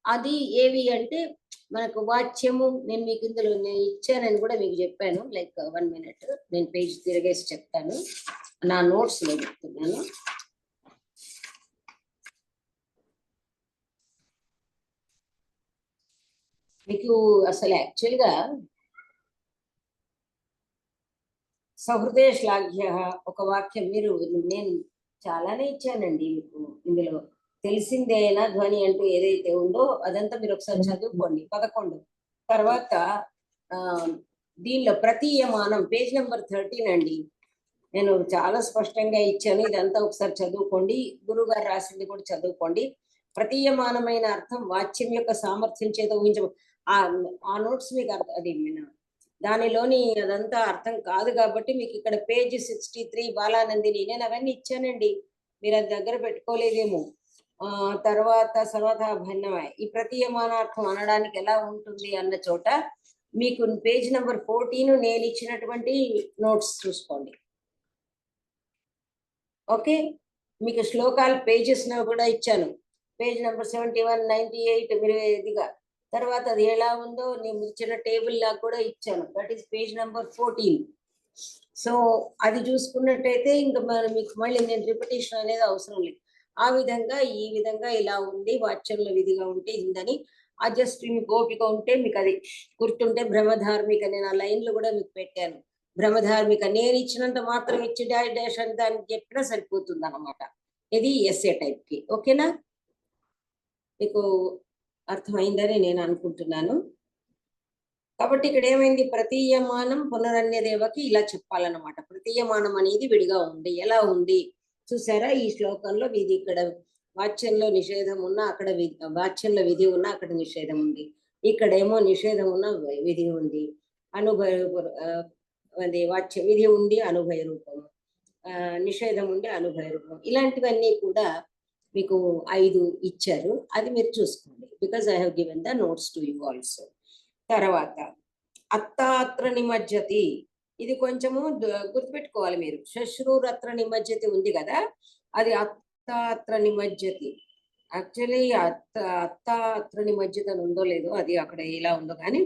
అది ఏవి అంటే మనకు వాచ్యము, నేను మీకు ఇందులో నేను ఇచ్చానని కూడా మీకు చెప్పాను. లైక్ 1 minute నేను పేజ్ తిరిగేసి చెప్తాను, నా నోట్స్ లో చెప్తున్నాను. మీకు అసలు యాక్చువల్గా సహృదయ శ్లాఘ్య ఒక వాక్యం మీరు నేను చాలానే ఇచ్చానండి మీకు. ఇందులో తెలిసిందేనా ధ్వని అంటూ ఏదైతే ఉందో అదంతా మీరు ఒకసారి చదువుకోండి. 11 తర్వాత దీనిలో ప్రతీయమానం పేజ్ నెంబర్ 13 అండి. నేను చాలా స్పష్టంగా ఇచ్చాను, ఇదంతా ఒకసారి చదువుకోండి. గురువు గారు రాసింది కూడా చదువుకోండి. ప్రతీయమానమైన అర్థం వాచ్యం యొక్క సామర్థ్యం చేత ఊహించ ఆ నోట్స్ మీకు అది దానిలోని అదంతా అర్థం కాదు కాబట్టి మీకు ఇక్కడ పేజ్ 63 బాలానందిని నేను అవన్నీ ఇచ్చానండి, మీరు అది దగ్గర పెట్టుకోలేదేమో. తర్వాత సర్వథా భిన్నమై ఈ ప్రతీయమానార్థం అనడానికి ఎలా ఉంటుంది అన్న చోట మీకు పేజ్ నెంబర్ 14 నేను ఇచ్చినటువంటి నోట్స్ చూసుకోండి. ఓకే, మీకు శ్లోకాలు పేజెస్ కూడా ఇచ్చాను. పేజ్ నెంబర్ 71, 98 మీరు ఇదిగా. తర్వాత అది ఎలా ఉందో నేను ఇచ్చిన టేబుల్ లాగా కూడా ఇచ్చాను, that is page number 14. So అది చూసుకున్నట్టయితే ఇంకా మీకు మళ్ళీ నేను రిపిటేషన్ అనేది అవసరం లేదు. ఆ విధంగా ఈ విధంగా ఇలా ఉంది, వాచ్యంలో విధిగా ఉంటే ఇందని జస్ట్ మీకు ఓపిక ఉంటే మీకు అది గుర్తుంటే భ్రమధార్మిక నేను ఆ లైన్లు కూడా మీకు పెట్టాను. భ్రమధార్మిక నేను ఇచ్చినంత మాత్రం ఇచ్చి డాష్ డాష్ అని దానికి చెప్పినా సరిపోతుంది అన్నమాట. ఇది ఎస్ఏ టైప్ కి. ఓకేనా, మీకు అర్థమైందని నేను అనుకుంటున్నాను. కాబట్టి ఇక్కడ ఏమైంది, ప్రతీయమానం పునరన్యదేవకి ఇలా చెప్పాలన్నమాట. ప్రతీయమానం అనేది విడిగా ఉంది. ఎలా ఉంది చూసారా ఈ శ్లోకంలో? విధి ఇక్కడ వాచ్యంలో నిషేధం ఉన్నా అక్కడ వాచ్యంలో విధి ఉన్నా అక్కడ నిషేధం ఉంది. ఇక్కడేమో నిషేధం ఉన్న విధి ఉంది. అనుభయ అది వాచ్య విధి ఉంది, అనుభయ రూపము, నిషేధం ఉండి అనుభయ రూపం. ఇలాంటివన్నీ కూడా మీకు 5 ఇచ్చారు, అది మీరు చూసుకోండి. Because I have given the notes to you also. తర్వాత అత్తాత్ర నిమజ్జతి, ఇది కొంచెము గుర్తుపెట్టుకోవాలి మీరు. శ్మశ్రూరత్ర నిమజ్జతి ఉంది కదా, అది అత్తాత్ర నిమజ్జతి. యాక్చువల్లీ అత్తాత్ర నిమజ్జతి అని ఉందో లేదో అది అక్కడ ఎలా ఉందో కానీ,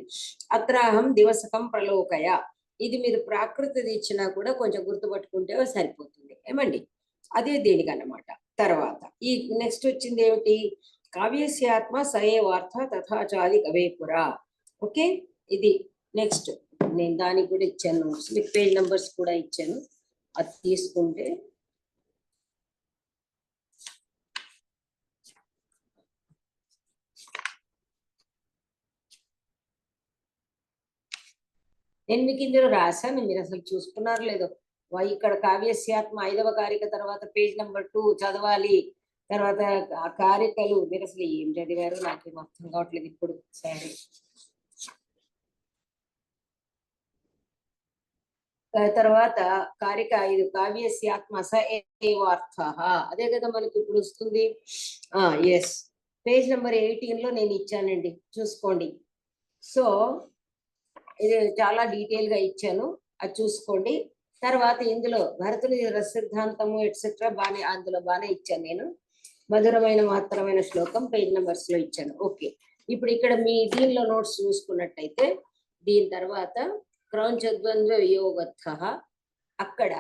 అత్రాహం దివసకం ప్రలోకయ, ఇది మీరు ప్రాకృతిది ఇచ్చినా కూడా కొంచెం గుర్తుపట్టుకుంటే సరిపోతుంది ఏమండి. అదే దేనికన్నమాట. తర్వాత ఈ నెక్స్ట్ వచ్చింది ఏమిటి, కావ్యస్యాత్మ సయేవార్థ తథాచాది కవేపురా. ఓకే, ఇది నెక్స్ట్. నేను దానికి కూడా ఇచ్చాను నోట్స్, మీకు పేజ్ నెంబర్స్ కూడా ఇచ్చాను, అది తీసుకుంటే నేను మీకు ఇందులో రాశాను, మీరు అసలు చూసుకున్నారు లేదో. ఇక్కడ కావ్యస్యాత్మ 5వ కారిక తర్వాత పేజ్ నెంబర్ 2 చదవాలి. తర్వాత కారికలు మీరు అసలు ఏం చదివారు నాకేం అర్థం కావట్లేదు ఇప్పుడు. సరే, తర్వాత కారిక 5 కావ్యస్యాత్మ స ఏవార్థ, అదే కదా మనకి ఇప్పుడు వస్తుంది. ఎస్, పేజ్ నెంబర్ 18లో నేను ఇచ్చానండి, చూసుకోండి. సో ఇది చాలా డీటెయిల్గా ఇచ్చాను, అది చూసుకోండి. తర్వాత ఇందులో భరతుని రస సిద్ధాంతము ఎట్సెట్రా బాగానే అందులో బాగానే ఇచ్చాను నేను. మధురమైన మాత్రమైన శ్లోకం పేజ్ నెంబర్స్ లో ఇచ్చాను. ఓకే, ఇప్పుడు ఇక్కడ మీ దీనిలో నోట్స్ చూసుకున్నట్టయితే దీని తర్వాత క్రౌంచద్వంద్వ వియోగత్థ అక్కడ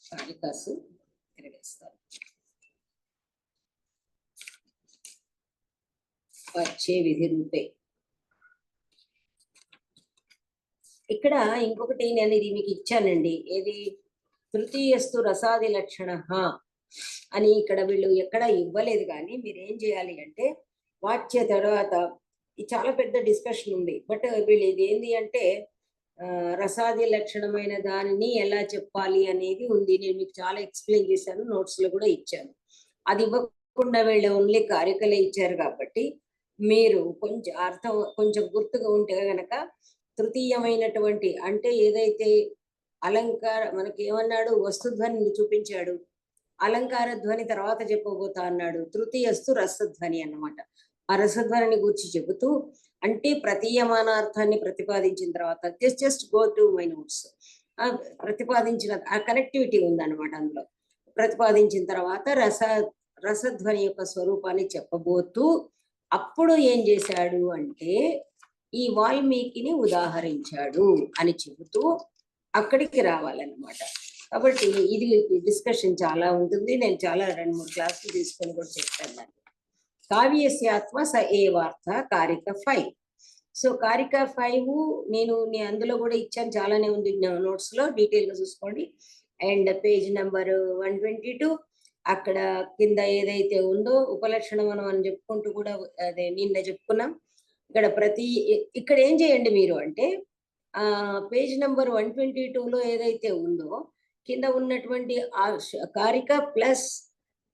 కాళికాసు తిరగేస్తారు. వచ్చే విధి రూపే ఇక్కడ ఇంకొకటి నేను ఇది మీకు ఇచ్చానండి, ఏది తృతీయస్తు రసాది లక్షణ అని ఇక్కడ వీళ్ళు ఎక్కడ ఇవ్వలేదు. కానీ మీరు ఏం చేయాలి అంటే వాచ్య తర్వాత చాలా పెద్ద డిస్కషన్ ఉంది, బట్ వీళ్ళు ఇది ఏంది అంటే రసాది లక్షణమైన దానిని ఎలా చెప్పాలి అనేది ఉంది. నేను మీకు చాలా ఎక్స్ప్లెయిన్ చేశాను, నోట్స్ లో కూడా ఇచ్చాను. అది ఇవ్వకుండా వీళ్ళు ఓన్లీ కారికలే ఇచ్చారు కాబట్టి మీరు కొంచెం అర్థం కొంచెం గుర్తుగా ఉంటే గనక తృతీయమైనటువంటి అంటే ఏదైతే అలంకార మనకి ఏమన్నాడు, వస్తుధ్వనిని చూపించాడు, అలంకార ధ్వని తర్వాత చెప్పబోతా అన్నాడు, తృతీయస్తు రసధ్వని అన్నమాట. ఆ రసధ్వనిని గురించి చెబుతూ అంటే ప్రతీయమానార్థాన్ని ప్రతిపాదించిన తర్వాత just go to my notes, ప్రతిపాదించిన ఆ కనెక్టివిటీ ఉందన్నమాట అందులో. ప్రతిపాదించిన తర్వాత రసధ్వని యొక్క స్వరూపాన్ని చెప్పబోతూ అప్పుడు ఏం చేశాడు అంటే ఈ వాల్మీకిని ఉదాహరించాడు అని చెబుతూ అక్కడికి రావాలన్నమాట. కాబట్టి ఇది డిస్కషన్ చాలా ఉంటుంది, నేను చాలా 2-3 క్లాసులు తీసుకొని కూడా చెప్తాను. కావ్యస్యాత్మ స ఏవార్థ కారిక 5. సో కారిక 5 నేను అందులో కూడా ఇచ్చాను, చాలానే ఉంది నోట్స్ లో, డీటెయిల్ గా చూసుకోండి. అండ్ పేజ్ నెంబర్ 122 అక్కడ కింద ఏదైతే ఉందో ఉపలక్షణం అని చెప్పుకుంటూ కూడా అదే నిన్న చెప్పుకున్నాం. ఇక్కడ ఏం చేయండి మీరు అంటే పేజ్ నెంబర్ 122లో ఏదైతే ఉందో కింద ఉన్నటువంటి ఆ కారిక ప్లస్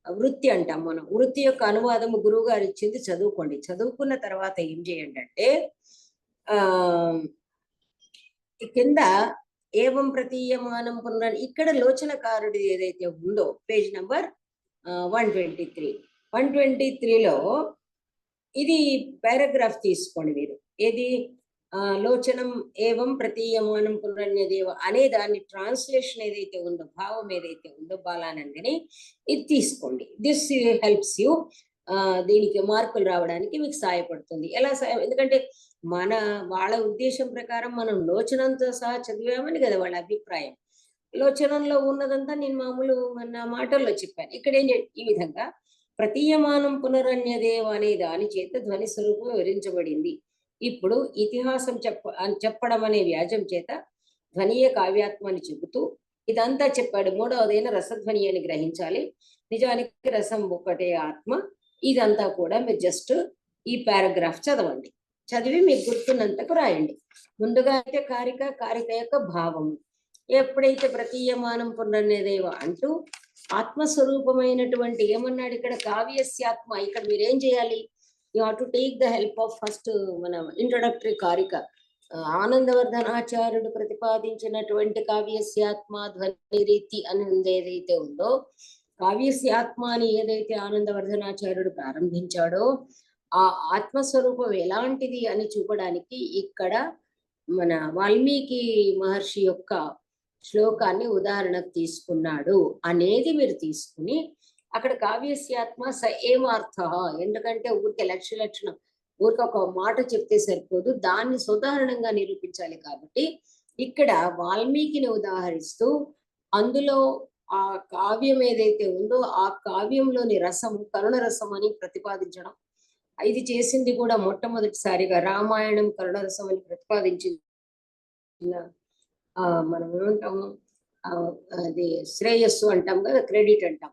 వృత్తి అంటాం మనం, వృత్తి యొక్క అనువాదము గురువు గారు ఇచ్చింది చదువుకోండి. చదువుకున్న తర్వాత ఏం చేయండి అంటే కింద ఏవం ప్రతీయమానం పునర్ ఇక్కడ లోచనకారుడి ఏదైతే ఉందో పేజ్ నెంబర్ 123లో ఇది పారాగ్రాఫ్ తీసుకోండి మీరు. ఏది లోచనం ఏవం ప్రతీయమానం పునరన్యదేవ అనే దాన్ని ట్రాన్స్లేషన్ ఏదైతే ఉందో, భావం ఏదైతే ఉందో బాలానందిని, ఇది తీసుకోండి. దిస్ హెల్ప్స్ యూ, దీనికి మార్కులు రావడానికి మీకు సహాయపడుతుంది. ఎలా ఎందుకంటే వాళ్ళ ఉద్దేశం ప్రకారం మనం లోచనంతో సహా చదివామని కదా వాళ్ళ అభిప్రాయం. లోచనంలో ఉన్నదంతా నేను మామూలు నా మాటల్లో చెప్పాను. ఇక్కడ ఈ విధంగా ప్రతీయమానం పునరన్యదేవ అనే దాని చేత ధ్వని స్వరూపం వివరించబడింది. ఇప్పుడు ఇతిహాసం చెప్పడం అనే వ్యాజం చేత ధ్వనియే కావ్యాత్మ అని చెబుతూ ఇదంతా చెప్పాడు. మూడవదైన రసధ్వని అని గ్రహించాలి, నిజానికి రసం ఒక్కటే ఆత్మ. ఇదంతా కూడా మీరు జస్ట్ ఈ పారాగ్రాఫ్ చదవండి, చదివి మీకు గుర్తున్నంతకు రాయండి. ముందుగా అయితే కారిక యొక్క భావము, ఎప్పుడైతే ప్రతీయమానం పునరన్యదేవ అంటూ ఆత్మస్వరూపమైనటువంటి ఏమన్నాడు ఇక్కడ కావ్యస్యాత్మ. ఇక్కడ మీరేం చేయాలి, you have to take the help of first మన ఇంట్రొడక్టరీ కారిక. ఆనందవర్ధనాచార్యుడు ప్రతిపాదించినటువంటి కావ్యస్యాత్మ ధ్వని రీతి అని ఏదైతే ఉందో, కావ్యస్యాత్మ అని ఏదైతే ఆనందవర్ధనాచార్యుడు ప్రారంభించాడో ఆ ఆత్మస్వరూపం ఎలాంటిది అని చూపడానికి ఇక్కడ మన వాల్మీకి మహర్షి యొక్క శ్లోకాన్ని ఉదాహరణకు తీసుకున్నాడు అనేది మీరు తీసుకుని అక్కడ కావ్యస్యాత్మ స ఏమార్థ, ఎందుకంటే ఊరికే లక్షణం ఊరికి ఒక మాట చెప్తే సరిపోదు, దాన్ని సుదాహరణంగా నిరూపించాలి. కాబట్టి ఇక్కడ వాల్మీకిని ఉదాహరిస్తూ అందులో ఆ కావ్యం ఏదైతే ఉందో ఆ కావ్యంలోని రసము కరుణ రసం అని ప్రతిపాదించడం. ఇది చేసింది కూడా మొట్టమొదటిసారిగా రామాయణం కరుణరసం అని ప్రతిపాదించింది మనం ఏమంటాము, అది శ్రేయస్సు అంటాం కదా, క్రెడిట్ అంటాం,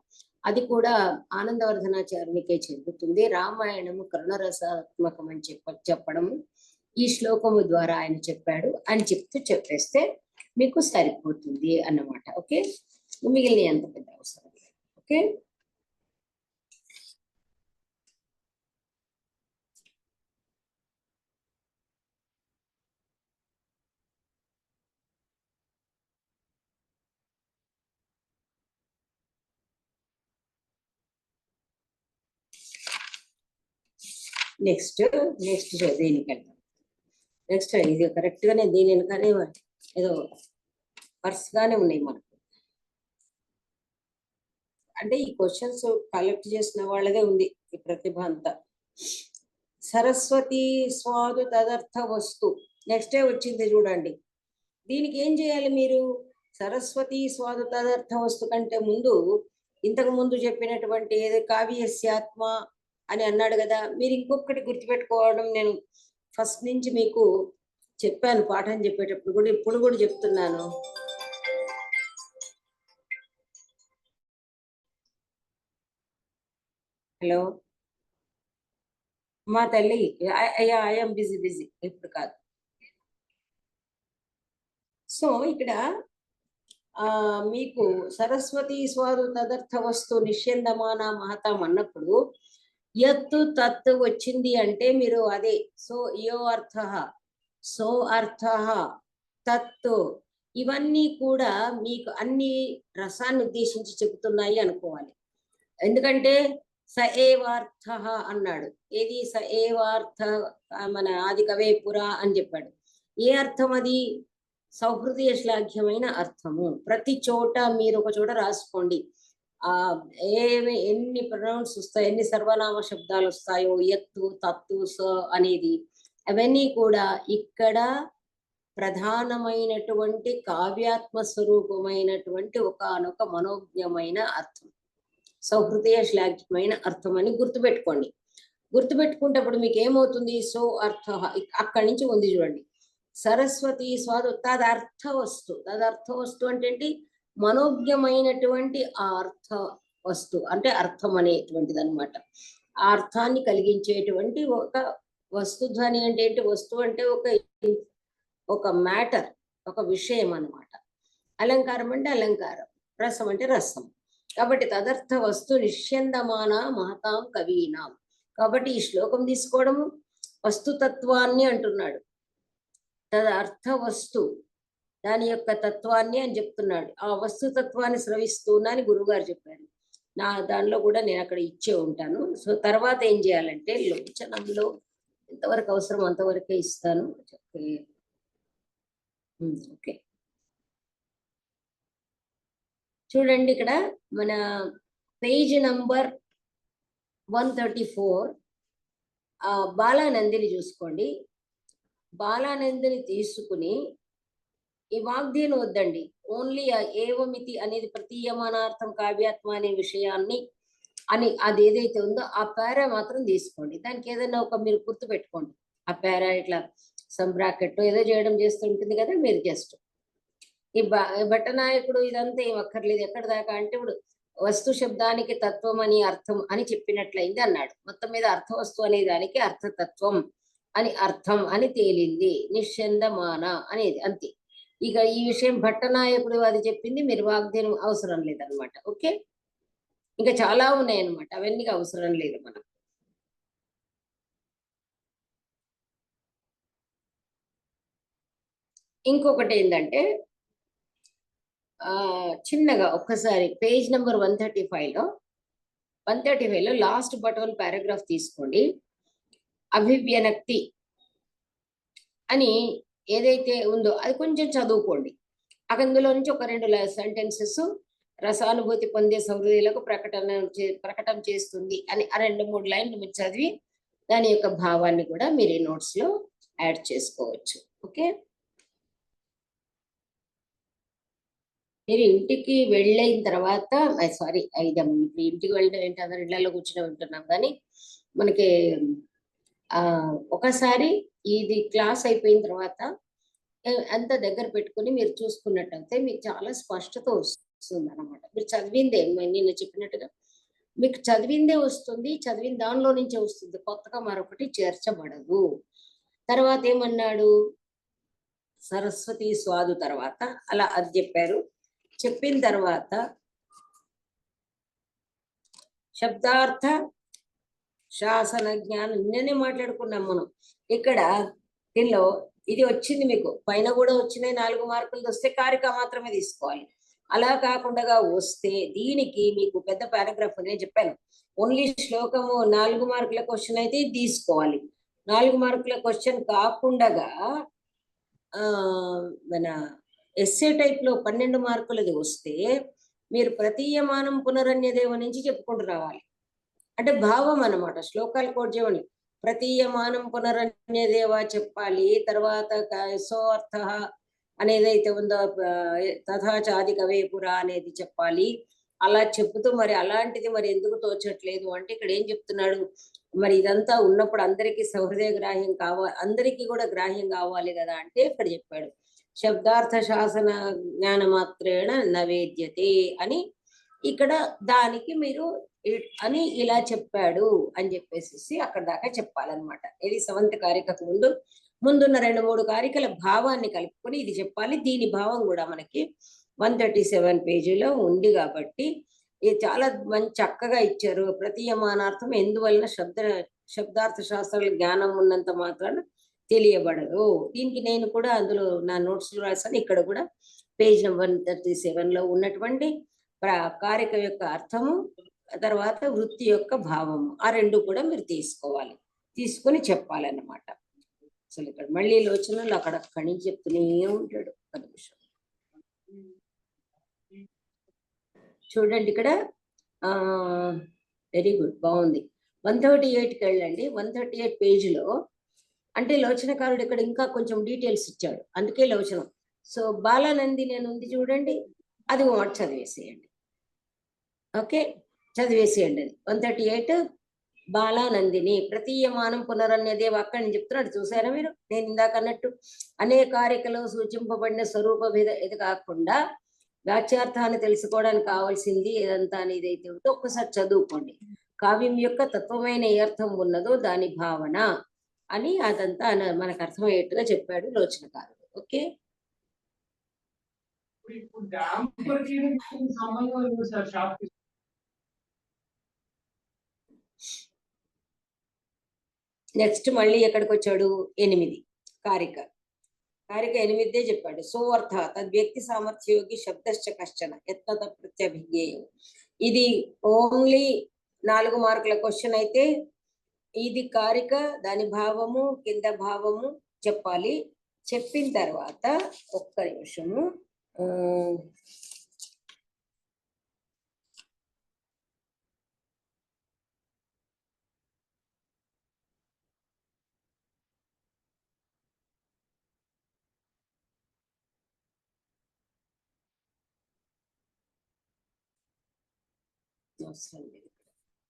అది కూడా ఆనందవర్ధనాచార్యునికే చెందుతుంది. రామాయణము కరుణరసాత్మకం అని చెప్పడము ఈ శ్లోకము ద్వారా ఆయన చెప్పాడు అని చెప్పేస్తే మీకు సరిపోతుంది అన్నమాట. ఓకే, మిగిలిన ఎంత పెద్ద అవసరం లేదు. ఓకే, నెక్స్ట్ నెక్స్ట్ దేనికి వెళ్దాం. నెక్స్ట్ ఇది కరెక్ట్ గానే దీని వెనకనే ఏదో వరుసగానే ఉన్నాయి మనకు. అంటే ఈ క్వశ్చన్స్ కలెక్ట్ చేసిన వాళ్ళదే ఉంది ఈ ప్రతిభ అంతా. సరస్వతి స్వాదు తదర్థ వస్తు నెక్స్టే వచ్చింది చూడండి. దీనికి ఏం చేయాలి మీరు? సరస్వతి స్వాదు తదర్థ వస్తు కంటే ముందు ఇంతకు ముందు చెప్పినటువంటి ఏదో కావ్యస్యాత్మ అని అన్నాడు కదా. మీరు ఇంకొకటి గుర్తుపెట్టుకోవడం, నేను ఫస్ట్ నుంచి మీకు చెప్పాను పాఠం చెప్పేటప్పుడు కూడా, ఇప్పుడు కూడా చెప్తున్నాను. హలో మా తల్లి, ఐఎమ్ బిజీ బిజీ, ఇప్పుడు కాదు. సో ఇక్కడ మీకు సరస్వతి స్వాదు తదర్థ వస్తు నిష్యందమాన మహతం అన్నప్పుడు యత్తు తత్తు వచ్చింది అంటే మీరు అదే సో యో అర్థ సో అర్థ తత్తు ఇవన్నీ కూడా మీకు అన్ని రసాన్ని ఉద్దేశించి చెబుతున్నాయి అనుకోవాలి. ఎందుకంటే స ఏవార్థ అన్నాడు. ఏది స ఏవార్థ? మన ఆది కవే పురా అని చెప్పాడు. ఏ అర్థం అది? సౌహృదయ శ్లాఘ్యమైన అర్థము. ప్రతి చోట మీరు ఒక చోట రాసుకోండి. ఎన్ని ప్రొనౌన్స్ వస్తాయి, ఎన్ని సర్వనామ శబ్దాలు వస్తాయో, ఎత్తు తత్తు స అనేది, అవన్నీ కూడా ఇక్కడ ప్రధానమైనటువంటి కావ్యాత్మ స్వరూపమైనటువంటి ఒకనొక మనోజ్ఞమైన అర్థం, సౌహృదయ శ్లాఘ్యమైన అర్థం అని గుర్తుపెట్టుకోండి. గుర్తుపెట్టుకుంటప్పుడు మీకు ఏమవుతుంది? సో అర్థ అక్కడి నుంచి ఉంది చూడండి. సరస్వతి స్వాదు తదర్థ వస్తు. తదర్థ వస్తు అంటే ఏంటి? మనోజ్ఞమైనటువంటి ఆ అర్థ వస్తు అంటే అర్థం అనేటువంటిది అనమాట. ఆ అర్థాన్ని కలిగించేటువంటి ఒక వస్తుధ్వని అంటే ఏంటి? వస్తువు అంటే ఒక మ్యాటర్, ఒక విషయం అన్నమాట. అలంకారం అంటే అలంకారం, రసం అంటే రసం. కాబట్టి తదర్థ వస్తు నిష్యందమాన మహతాం కవీనాం. కాబట్టి ఈ శ్లోకం తీసుకోవడము వస్తుతత్వాన్ని అంటున్నాడు. తదర్థ వస్తు దాని యొక్క తత్వాన్ని అని చెప్తున్నాడు. ఆ వస్తుతత్వాన్ని స్రవిస్తున్నా అని గురువుగారు చెప్పారు. నా దానిలో కూడా నేను అక్కడ ఇచ్చే ఉంటాను. సో తర్వాత ఏం చేయాలంటే లోచనంలో ఎంతవరకు అవసరం అంతవరకే ఇస్తాను. ఓకే, చూడండి ఇక్కడ మన పేజ్ నంబర్ 134 బాలానందిని చూసుకోండి. బాలానందిని తీసుకుని ఈ వాగ్దేను వద్దండి, ఓన్లీ ఏవమితి అనేది ప్రతీయమానార్థం కావ్యాత్మ అనే విషయాన్ని అని అది ఏదైతే ఉందో ఆ పేరా మాత్రం తీసుకోండి. దానికి ఏదైనా ఒక మీరు గుర్తు పెట్టుకోండి. ఆ పేరా ఇట్లా సమ్ బ్రాకెట్ ఏదో చేయడం చేస్తుంటుంది కదా, మీరు జస్ట్ ఈ భట్టనాయకుడు ఇదంతా ఏం అక్కర్లేదు. ఎక్కడ దాకా అంటే ఇప్పుడు వస్తు శబ్దానికి తత్వం అని అర్థం అని చెప్పినట్లయింది అన్నాడు. మొత్తం మీద అర్థ వస్తువు అనే దానికి అర్థతత్వం అని అర్థం అని తేలింది. నిశ్చందమాన అనేది అంతే. ఇక ఈ విషయం భట్టనాయకుడు అది చెప్పింది, మీరు వాగ్దేనం అవసరం లేదనమాట. ఓకే, ఇంకా చాలా ఉన్నాయన్నమాట, అవన్నీ అవసరం లేదు మనకు. ఇంకొకటి ఏంటంటే చిన్నగా ఒక్కసారి పేజ్ నెంబర్ 135లో లాస్ట్ బటన్ పారాగ్రాఫ్ తీసుకోండి. అభివ్యనక్తి అని ఏదైతే ఉందో అది కొంచెం చదువుకోండి. అందులో నుంచి ఒక 2 సెంటెన్సెస్ రసానుభూతి పొందే సౌహృదయులకు ప్రకటన చేస్తుంది అని ఆ 2-3 లైన్లు మీరు చదివి దాని యొక్క భావాన్ని కూడా మీరు ఈ నోట్స్ లో యాడ్ చేసుకోవచ్చు. ఓకే, మీరు ఇంటికి వెళ్ళిన తర్వాత సారీ ఇంటికి వెళ్ళడం ఏంటి, అందరు ఇళ్లలో కూర్చొని ఉంటున్నాం కానీ మనకి ఒకసారి ఇది క్లాస్ అయిపోయిన తర్వాత అంత దగ్గర పెట్టుకుని మీరు చూసుకున్నట్టయితే మీకు చాలా స్పష్టత వస్తుంది అనమాట. మీరు చదివిందే నేను చెప్పినట్టుగా మీకు చదివిందే వస్తుంది, చదివిన దానిలో నుంచే వస్తుంది, కొత్తగా మరొకటి చేర్చబడదు. తర్వాత ఏమన్నాడు? సరస్వతి స్వాదు తర్వాత అలా అది చెప్పారు. చెప్పిన తర్వాత శబ్దార్థ శాసన జ్ఞానం నిన్ననే మాట్లాడుకున్నాం మనం. ఇక్కడ దీనిలో ఇది వచ్చింది మీకు, పైన కూడా వచ్చినాయి 4 మార్కులు వస్తే కారిక మాత్రమే తీసుకోవాలి. అలా కాకుండా వస్తే దీనికి మీకు పెద్ద పారాగ్రాఫ్ నేను చెప్పాను. ఓన్లీ శ్లోకము 4 మార్కుల క్వశ్చన్ అయితే తీసుకోవాలి. 4 మార్కుల క్వశ్చన్ కాకుండా మన ఎస్సే టైప్ లో 12 మార్కులది వస్తే మీరు ప్రతీయమానం పునరన్యదేవ నుంచి చెప్పుకుంటూ రావాలి. అంటే భావం అన్నమాట. శ్లోకాలు కోట్ చేయండి. ప్రతీయమానం పునరన్యదేవ చెప్పాలి. తర్వాత సో అర్థ అనేదైతే ఉందో తథాచాది కవే పురా అనేది చెప్పాలి. అలా చెప్తూ మరి అలాంటిది మరి ఎందుకు తోచట్లేదు అంటే ఇక్కడ ఏం చెప్తున్నాడు, మరి ఇదంతా ఉన్నప్పుడు అందరికీ సహృదయ గ్రాహ్యం కావాలి, అందరికీ కూడా గ్రాహ్యం కావాలి కదా అంటే ఇక్కడ చెప్పాడు శబ్దార్థ శాసన జ్ఞాన మాత్రేణ నవేద్యతే అని. ఇక్కడ దానికి మీరు అని ఇలా చెప్పాడు అని చెప్పేసి అక్కడ దాకా చెప్పాలన్నమాట. ఇది 7th కారికకు ముందున్న 2-3 కారికల భావాన్ని కలుపుకొని ఇది చెప్పాలి. దీని భావం కూడా మనకి 137 పేజీలో ఉంది కాబట్టి ఇది చాలా మంచి చక్కగా ఇచ్చారు. ప్రతీయమానార్థం ఎందువలన శబ్దార్థ శాస్త్రాల జ్ఞానం ఉన్నంత మాత్రాన తెలియబడదు. దీనికి నేను కూడా అందులో నా నోట్స్ లో రాశాను. ఇక్కడ కూడా పేజ్ నెంబర్ 137 లో ఉన్నటువంటి కారిక యొక్క అర్థము, తర్వాత వృత్తి యొక్క భావము, ఆ 2 కూడా మీరు తీసుకోవాలి, తీసుకొని చెప్పాలన్నమాట. అసలు ఇక్కడ మళ్ళీ లోచనలు అక్కడ నుంచి చెప్తూనే ఉంటాడు. ఒక నిమిషం చూడండి. ఇక్కడ వెరీ గుడ్, బాగుంది. 138కి వెళ్ళండి. 138 పేజీలో అంటే లోచనకారుడు ఇక్కడ ఇంకా కొంచెం డీటెయిల్స్ ఇచ్చాడు, అందుకే లోచనం. సో బాలానంది నేను ఉంది చూడండి, అది చదివేసేయండి. ఓకే, చదివేసేయండి. అది 138 బాలానందిని ప్రతీయమానం పునరన్యదేవ అక్కడి నుంచి చెప్తున్నాడు. చూసారా మీరు? నేను ఇందాక అన్నట్టు అనేకారికలో సూచింపబడిన స్వరూప భేద ఇది కాకుండా వాచ్యార్థాన్ని తెలుసుకోవడానికి కావాల్సింది ఏదంతా అనేది అయితే ఉందో ఒక్కసారి చదువుకోండి. కావ్యం యొక్క తత్వమైన ఏ అర్థం ఉన్నదో దాని భావన అని అదంతా మనకు అర్థమయ్యేట్టుగా చెప్పాడు లోచనకారుడు. ఓకే, నెక్స్ట్ మళ్ళీ ఎక్కడికి వచ్చాడు? 8 కారిక 8 చెప్పాడు. సో అర్థ తద్వ్యక్తి సామర్థ్యోగి శబ్దశ్చ కశ్చన యత్నత ప్రత్యభిజ్ఞేయం. ఇది ఓన్లీ 4 మార్కుల క్వశ్చన్ అయితే ఇది కారిక, దాని భావము కింద భావము చెప్పాలి. చెప్పిన తర్వాత ఒక్క నిమిషము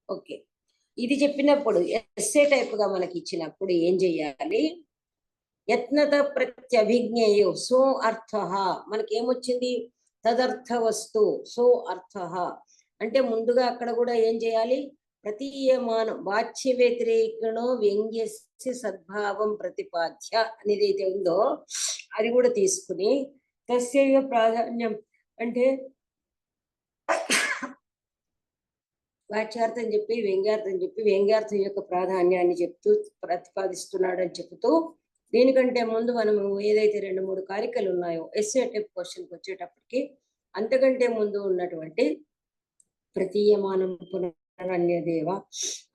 ఓకే, ఇది చెప్పినప్పుడు ఎస్సే టైప్ గా మనకి ఇచ్చినప్పుడు ఏం చెయ్యాలి? యత్నత ప్రత్యభిజ్ఞేయో సో అర్థ మనకి ఏమొచ్చింది? తదర్థ వస్తు సో అర్థ అంటే ముందుగా అక్కడ కూడా ఏం చేయాలి? ప్రతీయమానం వాచ్య వ్యతిరేకణో వ్యంగ్యస్య సద్భావం ప్రతిపాద్య అనేది అయితే ఉందో అది కూడా తీసుకుని తస్య ప్రాధాన్యం అంటే వాచ్యార్థం చెప్పి వ్యంగ్యార్థం యొక్క ప్రాధాన్యాన్ని చెప్తూ ప్రతిపాదిస్తున్నాడు అని చెబుతూ, దీనికంటే ముందు మనము ఏదైతే 2-3 కారికలు ఉన్నాయో ఎస్ఏ టైప్ క్వశ్చన్కి వచ్చేటప్పటికి అంతకంటే ముందు ఉన్నటువంటి ప్రతీయమానం పునరన్యదేవ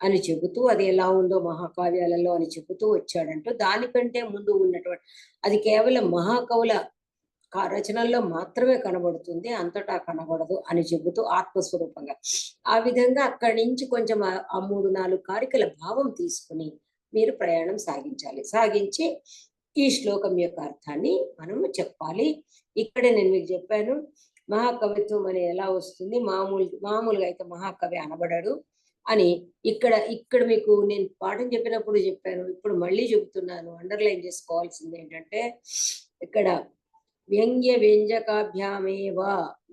అని చెబుతూ అది ఎలా ఉందో మహాకావ్యాలలో అని చెబుతూ వచ్చాడంటూ, దానికంటే ముందు ఉన్నటువంటి అది కేవలం మహాకవుల రచనల్లో మాత్రమే కనబడుతుంది, అంతటా కనబడదు అని చెబుతూ ఆత్మస్వరూపంగా ఆ విధంగా అక్కడి నుంచి కొంచెం ఆ 3-4 కారికల భావం తీసుకుని మీరు ప్రయాణం సాగించి ఈ శ్లోకం యొక్క అర్థాన్ని మనము చెప్పాలి. ఇక్కడే నేను మీకు చెప్పాను మహాకవిత్వం అని ఎలా వస్తుంది, మామూలుగా అయితే మహాకవి అనబడడు అని. ఇక్కడ మీకు నేను పాఠం చెప్పినప్పుడు చెప్పాను, ఇప్పుడు మళ్ళీ చెబుతున్నాను. అండర్లైన్ చేసుకోవాల్సింది ఏంటంటే ఇక్కడ వ్యంగ్య వ్యంజకాభ్యామేవ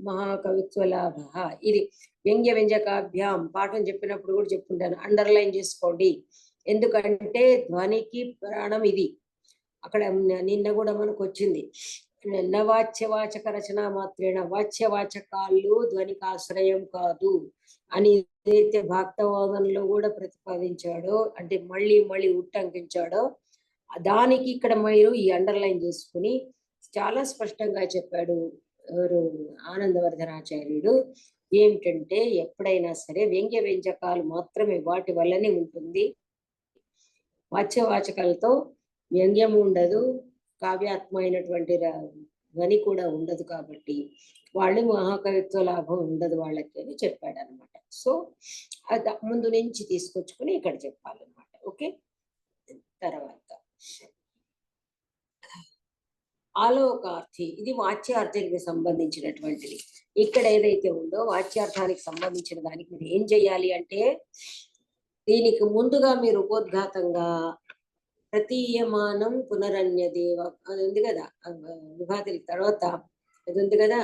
మహాకవిత్వ లాభ. ఇది వ్యంగ్య వ్యంజకాభ్యాం పాఠం చెప్పినప్పుడు కూడా చెప్పుకుంటాను, అండర్లైన్ చేసుకోండి. ఎందుకంటే ధ్వనికి ప్రాణం ఇది. అక్కడ నిన్న కూడా మనకు వచ్చింది వాచ్యవాచక రచన మాత్రేణ వాచ్యవాచకాలు ధ్వనికి ఆశ్రయం కాదు అని ఏదైతే భక్తవాదంలో కూడా ప్రతిపాదించాడో, అంటే మళ్ళీ ఉట్టంకించాడో, దానికి ఇక్కడ మీరు ఈ అండర్లైన్ చేసుకుని చాలా స్పష్టంగా చెప్పాడు ఎవరు ఆనందవర్ధనాచార్యుడు ఏమిటంటే ఎప్పుడైనా సరే వ్యంగ్య వ్యంజకాలు మాత్రమే వాటి వల్లనే ఉంటుంది, వాచ్యవాచకాలతో వ్యంగ్యం ఉండదు, కావ్యాత్మైనటువంటి ధ్వని కూడా ఉండదు, కాబట్టి వాళ్ళు మహాకవిత్వ లాభం ఉండదు వాళ్ళకి అని చెప్పాడు అనమాట. సో అది ముందు నుంచి తీసుకొచ్చుకుని ఇక్కడ చెప్పాలన్నమాట. ఓకే, తర్వాత ఆలోకార్థి, ఇది వాచ్యార్థానికి సంబంధించినటువంటిది. ఇక్కడ ఏదైతే ఉందో వాచ్యార్థానికి సంబంధించిన దానికి మీరు ఏం చెయ్యాలి అంటే, దీనికి ముందుగా మీరు ఉపోద్ఘాతంగా ప్రతీయమానం పునరన్యదేవ అది ఉంది కదా, విభాతుల తర్వాత అది ఉంది కదా,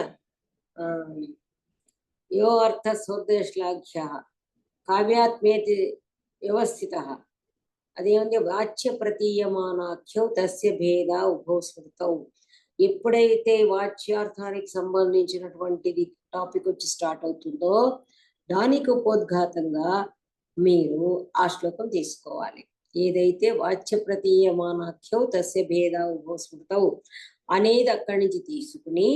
యో అర్థ సోదశ్లాఘ్య కావ్యాత్మేతి వ్యవస్థిత, అదేముంది, వాచ్య ప్రతీయమానాఖ్యం తస్య భేద ఉభౌ స్మృతౌ. ఎప్పుడైతే వాచ్యార్థానికి సంబంధించినటువంటిది టాపిక్ వచ్చి స్టార్ట్ అవుతుందో దానికి ఉపోద్ఘాతంగా మీరు ఆ శ్లోకం తీసుకోవాలి. ఏదైతే వాచ్య ప్రతీయమానాఖ్యం తస్య భేద ఉభౌ స్మృతౌ అనేది అక్కడి నుంచి తీసుకుని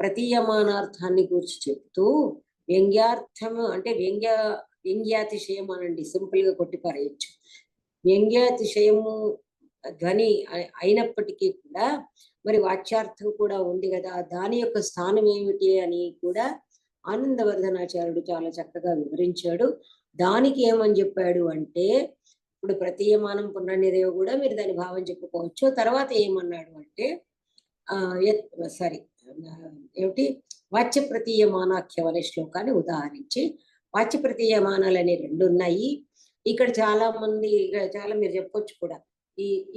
ప్రతీయమానార్థాన్ని గురించి చెప్తూ వ్యంగ్యార్థం అంటే వ్యంగ్యాతిశయం అనండి, సింపుల్ గా కొట్టిపారేయచ్చు. వ్యంగ్యాతిశయము ధ్వని అయినప్పటికీ కూడా మరి వాచ్యార్థం కూడా ఉంది కదా, దాని యొక్క స్థానం ఏమిటి అని కూడా ఆనందవర్ధనాచార్యుడు చాలా చక్కగా వివరించాడు. దానికి ఏమని చెప్పాడు అంటే, ఇప్పుడు ప్రతీయమానం పునర్నిదేవ కూడా మీరు దాని భావం చెప్పుకోవచ్చు. తర్వాత ఏమన్నాడు అంటే సారీ ఏమిటి, వాచ్య ప్రతీయమానాఖ్యం అనే శ్లోకాన్ని ఉదాహరించి, వాచ్య ప్రతీయమానాలు అనే రెండు ఉన్నాయి. ఇక్కడ చాలా మంది, చాలా మీరు చెప్పొచ్చు కూడా,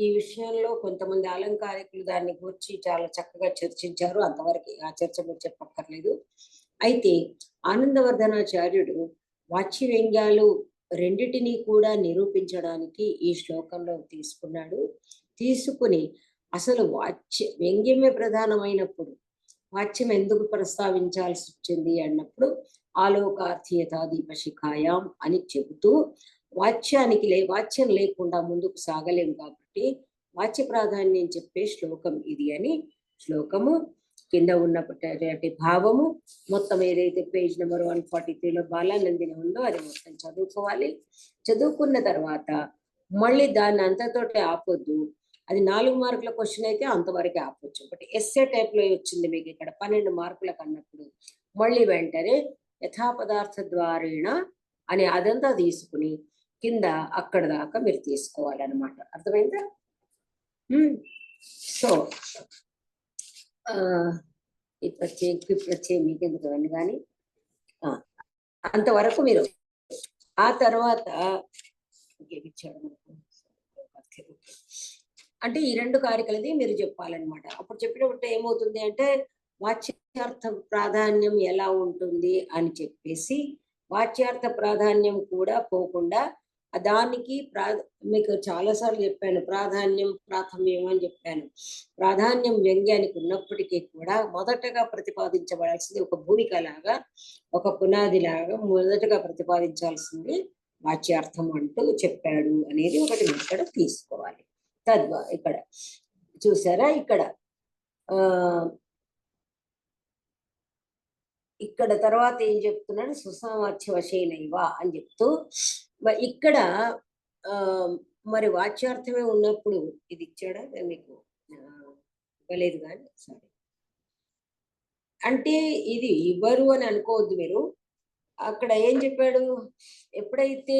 ఈ విషయంలో కొంతమంది అలంకారికులు దాన్ని గురించి చాలా చక్కగా చర్చించారు. అంతవరకు ఆ చర్చ మీరు చెప్పక్కర్లేదు. అయితే ఆనందవర్ధనాచార్యుడు వాచ్య వ్యంగ్యాలు రెండిటినీ కూడా నిరూపించడానికి ఈ శ్లోకంలో తీసుకున్నాడు. తీసుకుని అసలు వ్యంగ్యమే ప్రధానమైనప్పుడు వాచ్యం ఎందుకు ప్రస్తావించాల్సి వచ్చింది అన్నప్పుడు ఆలోకార్థీయతాదీపశిఖాయాం అని చెబుతూ, వాచ్యం లేకుండా ముందుకు సాగలేము కాబట్టి వాచ్య ప్రాధాన్యం చెప్పే శ్లోకం ఇది అని, శ్లోకము కింద ఉన్నటువంటి భావము మొత్తం ఏదైతే పేజ్ నెంబర్ 143లో బాలానందిని ఉందో అది మొత్తం చదువుకోవాలి. చదువుకున్న తర్వాత మళ్ళీ దాన్ని అంతతోటి ఆపొద్దు. అది 4 మార్కుల క్వశ్చన్ అయితే అంతవరకే ఆపొచ్చు. బట్ ఎస్ఏ టైప్ లో వచ్చింది మీకు ఇక్కడ 12 మార్కులకు అన్నప్పుడు మళ్ళీ వెంటనే యథాపదార్థ ద్వారేణ అని అదంతా తీసుకుని కింద అక్కడ దాకా మీరు తీసుకోవాలన్నమాట. అర్థమైందా? సో ఈ ప్రత్యేక మీకు ఎందుకు అవ్వండి, కానీ అంతవరకు మీరు ఆ తర్వాత అంటే ఈ రెండు కారికలది మీరు చెప్పాలన్నమాట. అప్పుడు చెప్పినప్పుడు ఏమవుతుంది అంటే వాచ్యార్థ ప్రాధాన్యం ఎలా ఉంటుంది అని చెప్పేసి, వాచ్యార్థ ప్రాధాన్యం కూడా పోకుండా దానికి మీకు చాలాసార్లు చెప్పాను, ప్రాధాన్యం ప్రాథమ్యం అని చెప్పాను. ప్రాధాన్యం వ్యంగ్యానికి ఉన్నప్పటికీ కూడా మొదటగా ప్రతిపాదించబడాల్సింది ఒక భూమిక లాగా, ఒక పునాది లాగా మొదటగా ప్రతిపాదించాల్సింది వాచ్యార్థం అంటూ చెప్పాడు అనేది ఒకటి ఇక్కడ తీసుకోవాలి. ఇక్కడ చూసారా, ఇక్కడ తర్వాత ఏం చెప్తున్నాడు, సుసంవాచ్య వశేనైవ అని చెప్తూ ఇక్కడ మరి వాచ్యార్థమే ఉన్నప్పుడు ఇది ఇచ్చాడా మీకు ఇవ్వలేదు కానీ సరే, అంటే ఇది ఇవ్వరు అని అనుకోవద్దు మీరు. అక్కడ ఏం చెప్పాడు, ఎప్పుడైతే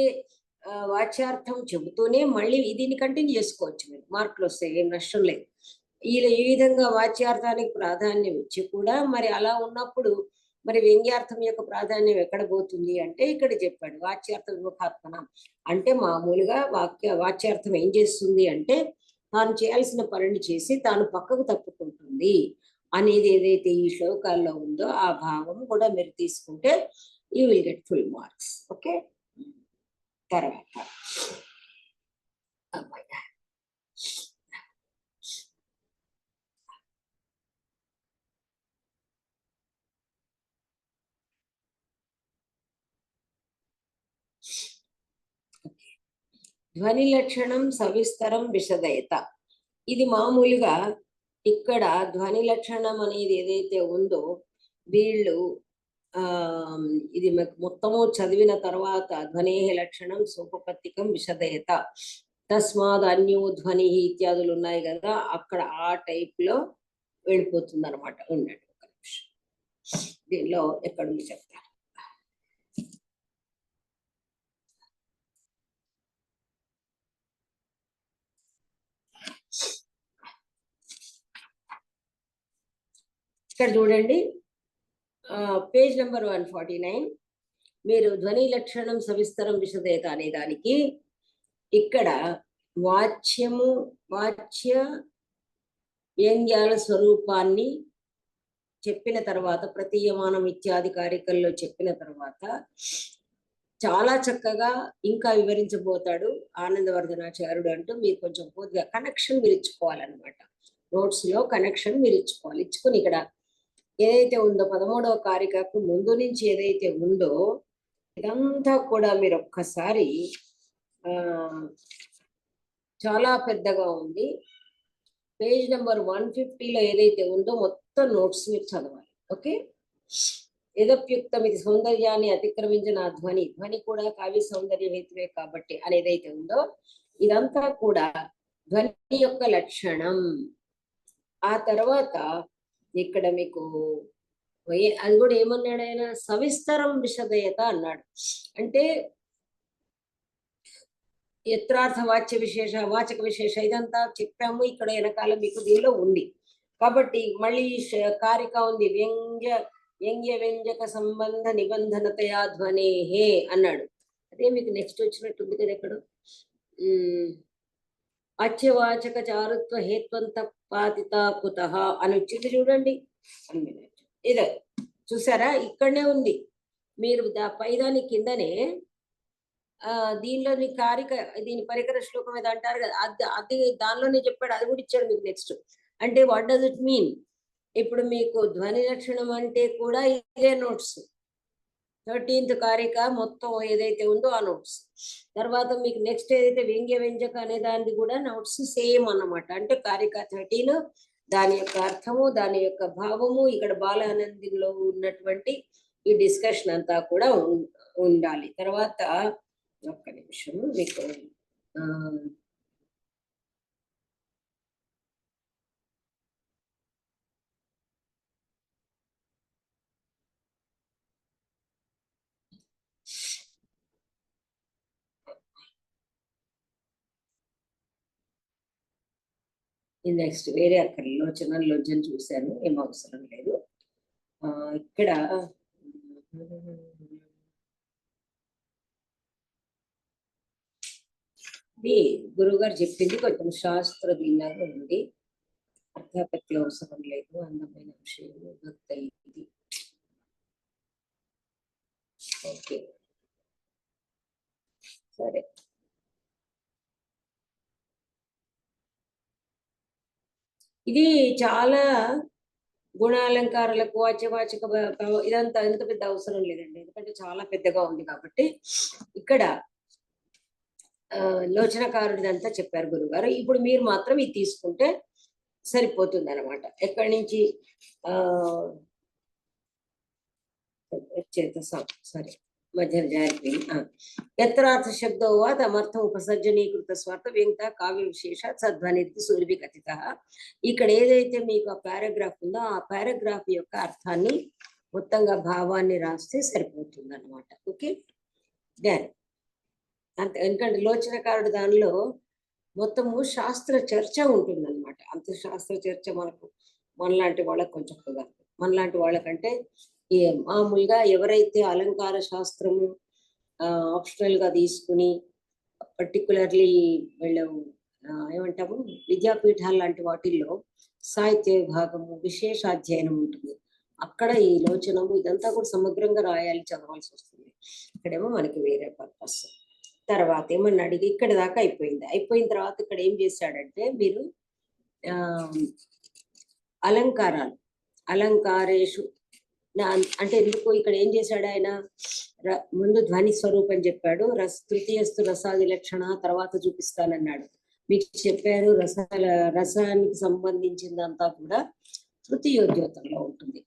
వాచ్యార్థం చెబుతూనే మళ్ళీ దీన్ని కంటిన్యూ చేసుకోవచ్చు, మీరు మార్కులు వస్తాయి, ఏం నష్టం లేదు. ఈ విధంగా వాచ్యార్థానికి ప్రాధాన్యం ఇచ్చి కూడా మరి అలా ఉన్నప్పుడు మరి వ్యంగ్యార్థం యొక్క ప్రాధాన్యం ఎక్కడ పోతుంది అంటే ఇక్కడ చెప్పాడు, వాచ్యార్థ విముఖాత్మన అంటే మామూలుగా వాచ్యార్థం ఏం చేస్తుంది అంటే తాను చేయాల్సిన పనిని చేసి తాను పక్కకు తప్పుకుంటుంది అనేది ఏదైతే ఈ శ్లోకాల్లో ఉందో ఆ భావం కూడా మీరు తీసుకుంటే you will get full marks. Okay, తర్వాత ధ్వని లక్షణం సవిస్తరం విశదయత. ఇది మామూలుగా ఇక్కడ ధ్వని లక్షణం అనేది ఏదైతే ఉందో వీళ్ళు ఇది మొత్తము చదివిన తర్వాత ధ్వనేహ లక్షణం సోపపత్తికం విశదయత తస్మాత్ అన్యో ధ్వని ఇత్యాదులు ఉన్నాయి కదా, అక్కడ ఆ టైప్ లో వెళ్ళిపోతుంది అనమాట. ఉండండి ఒక నిమిషం, దీనిలో ఎక్కడ చెప్తాను. ఇక్కడ చూడండి, పేజ్ నెంబర్ 149. మీరు ధ్వని లక్షణం సవిస్తరం విశదయత అనే దానికి ఇక్కడ వాచ్య వ్యంగ్యాల స్వరూపాన్ని చెప్పిన తర్వాత, ప్రతీయమానం ఇత్యాది కారికల్లో చెప్పిన తర్వాత చాలా చక్కగా ఇంకా వివరించబోతాడు ఆనందవర్ధనాచార్యుడు అంటూ. మీరు కొంచెం పూర్తిగా కనెక్షన్ మీరు ఇచ్చుకోవాలన్నమాట. నోట్స్ లో కనెక్షన్ మీరు ఇచ్చుకోవాలి. ఇచ్చుకుని ఇక్కడ ఏదైతే ఉందో 13వ కారికకు ముందు నుంచి ఏదైతే ఉందో ఇదంతా కూడా మీరు ఒక్కసారి చాలా పెద్దగా ఉంది. పేజ్ నెంబర్ 150లో ఏదైతే ఉందో మొత్తం నోట్స్ మీరు చదవాలి. ఓకే. యదప్యుక్తం ఇది సౌందర్యాన్ని అతిక్రమించిన ధ్వని కూడా కావ్య సౌందర్య హేతువే కాబట్టి అని ఏదైతే ఉందో ఇదంతా కూడా ధ్వని యొక్క లక్షణం. ఆ తర్వాత ఇక్కడ మీకు అది కూడా ఏమన్నాడు ఆయన, సవిస్తరం విశదయత అన్నాడు. అంటే యత్రార్థ వాచ్య విశేష వాచక విశేష ఇదంతా చెప్పాము, ఇక్కడ వెనకాల మీకు దీనిలో ఉంది. కాబట్టి మళ్ళీ కారిక ఉంది, వ్యంగ్య వ్యంజక సంబంధ నిబంధనతయా ధ్వనేహే అన్నాడు. అదే మీకు నెక్స్ట్ వచ్చినట్టుంది కదా ఎక్కడ, వాచ్యవాచక చారుత్వ హేత్వంత పాతిత కుతః అని వచ్చింది చూడండి. ఇదే చూసారా, ఇక్కడనే ఉంది. మీరు పైదాని కిందనే దీనిలోని కారిక, దీని పరికర శ్లోకం ఏదో అంటారు కదా, అది దానిలోనే చెప్పాడు. అది కూడా ఇచ్చాడు మీకు నెక్స్ట్. అంటే వాట్ డస్ ఇట్ మీన్? ఇప్పుడు మీకు ధ్వని లక్షణం అంటే కూడా ఇదే నోట్స్. 13th కారిక మొత్తం ఏదైతే ఉందో ఆ నోట్స్. తర్వాత మీకు నెక్స్ట్ ఏదైతే వ్యంగ్య వ్యంజక అనే దానిది కూడా నోట్స్ సేమ్ అన్నమాట. అంటే కారిక 13 దాని యొక్క అర్థము, దాని యొక్క భావము, ఇక్కడ బాలానందిలో ఉన్నటువంటి ఈ డిస్కషన్ అంతా కూడా ఉండాలి. తర్వాత ఒక్క నిమిషము మీకు నెక్స్ట్ వేరే అక్కడ లోచన చూశాను, ఏం అవసరం లేదు. ఇక్కడ ఇది గురువుగారు చెప్పింది కొంచెం శాస్త్ర భిన్నంగా ఉంది, అధ్యాపకులు అవసరం లేదు. అందమైన విషయం భక్తి. ఓకే సరే. ఇది చాలా గుణాలంకారాలకు వాచ్యవాచక ఇదంతా ఎంత పెద్ద అవసరం లేదండి, ఎందుకంటే చాలా పెద్దగా ఉంది కాబట్టి. ఇక్కడ లోచనకారుడిదంతా చెప్పారు గురుగారు. ఇప్పుడు మీరు మాత్రం ఇది తీసుకుంటే సరిపోతుంది అనమాట. ఎక్కడి నుంచి సరే మధ్యన జారిపోయింది. యత్రార్థ శబ్దో వా తమర్థం ఉపసర్జనీకృత స్వార్థ వ్యంగ్త కావ్య విశేష సద్ధ్వనితి సూర్యభి కథిత. ఇక్కడ ఏదైతే మీకు ఆ పారాగ్రాఫ్ ఉందో ఆ పారాగ్రాఫ్ యొక్క అర్థాన్ని మొత్తంగా భావాన్ని రాస్తే సరిపోతుంది అనమాట. ఓకే దాని అంతే. ఎందుకంటే లోచనకారుడు దానిలో మొత్తము శాస్త్ర చర్చ ఉంటుంది అనమాట. అంత శాస్త్ర చర్చ మనలాంటి వాళ్ళకి కొంచెం కుదరదు. మనలాంటి వాళ్ళకంటే మామూలుగా ఎవరైతే అలంకార శాస్త్రము ఆప్షనల్ గా తీసుకుని పర్టికులర్లీ వీళ్ళు ఏమంటాము విద్యాపీఠాలు లాంటి వాటిల్లో సాహిత్య విభాగము విశేష అధ్యయనం ఉంటుంది. అక్కడ ఈ లోచనము ఇదంతా కూడా సమగ్రంగా రాయాలి, చదవాల్సి వస్తుంది. ఇక్కడేమో మనకి వేరే పర్పస్. తర్వాత ఏమన్నా అడిగి ఇక్కడ దాకా అయిపోయింది. అయిపోయిన తర్వాత ఇక్కడ ఏం చేశాడంటే మీరు అలంకారేషు అంటే ఎందుకు ఇక్కడ ఏం చేశాడు ఆయన, ముందు ధ్వని స్వరూపం చెప్పాడు, తృతీయస్తు రసాది లక్షణ తర్వాత చూపిస్తానన్నాడు. మీకు చెప్పారు. రసానికి సంబంధించిందంతా కూడా తృతీయోద్యోతంలో ఉంటుంది.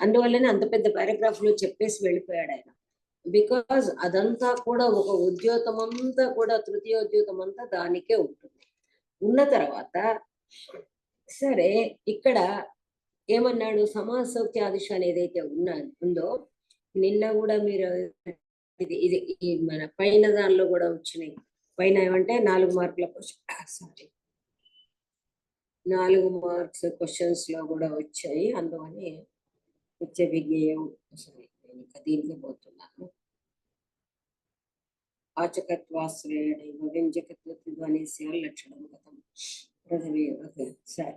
అందువల్లనే అంత పెద్ద పారాగ్రాఫ్ లో చెప్పేసి వెళ్ళిపోయాడు ఆయన. బికాజ్ అదంతా కూడా ఒక ఉద్యోతం అంతా కూడా తృతీయోద్యోతం అంతా దానికే ఉంటుంది. ఉన్న తర్వాత సరే ఇక్కడ ఏమన్నాడు, సమాసౌఖ్యాదిశ ఏదైతే ఉందో నిన్న కూడా మీరు ఇది ఈ మన పైన దానిలో కూడా వచ్చినాయి. పైన ఏమంటే 4 మార్కుల క్వశ్చన్, సారీ 4 మార్క్స్ క్వశ్చన్స్ లో కూడా వచ్చాయి. అందువని వచ్చే విజ్ఞేయం, సారీ నేను ఇంకా దీనికి పోతున్నాను. వాచకత్వాశ్రయణ వ్యంజకత్వ ధ్వనిస్య లక్షణం గతం పృథివీ. సరే,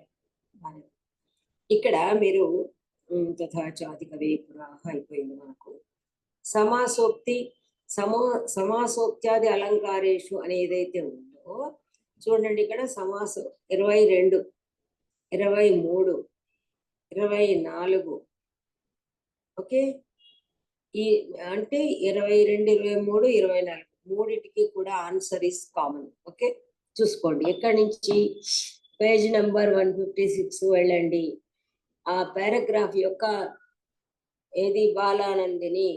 ఇక్కడ మీరు తథాచాధికవే పురాహ అయిపోయింది మనకు. సమాసోక్తి సమాసోక్త్యాది అలంకారేషు అని ఏదైతే ఉందో చూడండి. ఇక్కడ సమాసం 22, 23, 24. ఓకే, ఈ అంటే 22, 23, 24 మూడిటికి కూడా ఆన్సర్ ఇస్ కామన్. ఓకే, చూసుకోండి. ఎక్కడి నుంచి పేజ్ నెంబర్ 156 వెళ్ళండి. ఆ పారాగ్రాఫ్ యొక్క ఏది బాలానందిని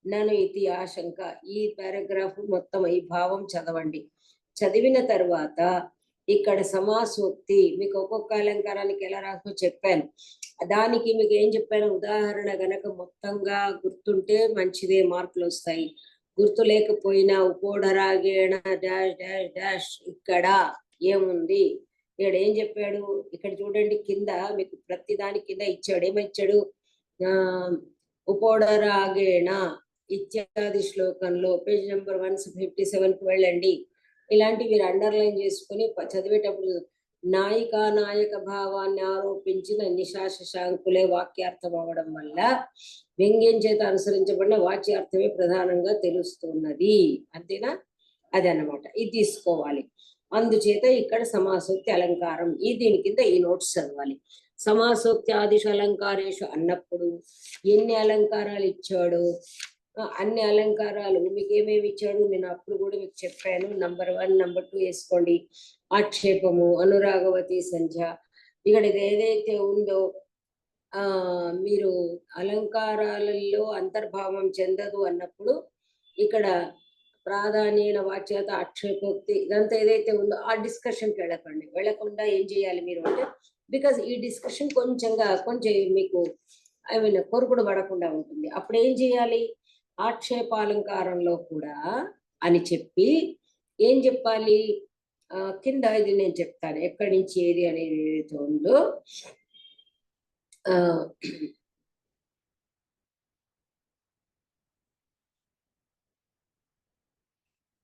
నన్ను ఇది ఆశంక, ఈ పారాగ్రాఫ్ మొత్తం ఈ భావం చదవండి. చదివిన తర్వాత ఇక్కడ సమాసోక్తి మీకు ఒక్కొక్క అలంకారానికి ఎలా రాసో చెప్పాను. దానికి మీకు ఏం చెప్పాను, ఉదాహరణ గనక మొత్తంగా గుర్తుంటే మంచిదే, మార్కులు వస్తాయి. గుర్తు లేకపోయినా ఉపోడరాగేణ డాష్ డాష్ డాష్ ఇక్కడ ఏముంది, ఇక్కడ ఏం చెప్పాడు, ఇక్కడ చూడండి కింద మీకు ప్రతి దాని కింద ఇచ్చాడు. ఏమిచ్చాడు, ఉపోడరాగేణ ఇత్యాది శ్లోకంలో పేజ్ నెంబర్ 157కి వెళ్ళండి. ఇలాంటివి మీరు అండర్లైన్ చేసుకుని చదివేటప్పుడు నాయక భావాన్ని ఆరోపించిన నిశాశశాంకులే వాక్యార్థం అవ్వడం వల్ల వ్యంగ్యం చేత అనుసరించబడిన వాక్యార్థమే ప్రధానంగా తెలుస్తున్నది. అంతేనా? అదన్నమాట. ఇది తీసుకోవాలి. అందుచేత ఇక్కడ సమాసోక్తి అలంకారం దీని కింద ఈ నోట్స్ చదవాలి. సమాసోక్తి ఆదిశ అలంకారేషు అన్నప్పుడు ఎన్ని అలంకారాలు ఇచ్చాడు, అన్ని అలంకారాలు మీకు ఏమేమి ఇచ్చాడు నేను అప్పుడు కూడా మీకు చెప్పాను. నంబర్ 1, నంబర్ 2 వేసుకోండి. ఆక్షేపము, అనురాగవతి సంధ్య. ఇక్కడ ఇది ఏదైతే ఉందో మీరు అలంకారాలలో అంతర్భావం చెందదు అన్నప్పుడు ఇక్కడ ప్రాధాన్యమైన వాచ్యత, ఆక్షేపోక్తి ఇదంతా ఏదైతే ఉందో ఆ డిస్కషన్కి వెళ్ళకుండా ఏం చేయాలి మీరు అంటే, బికాజ్ ఈ డిస్కషన్ కొంచెం మీకు కొరుకుడు పడకుండా ఉంటుంది. అప్పుడు ఏం చేయాలి, ఆక్షేపాలంకారంలో కూడా అని చెప్పి ఏం చెప్పాలి, కింద ఇది నేను చెప్తాను ఎక్కడి నుంచి ఏది అనేది ఏదైతే ఉందో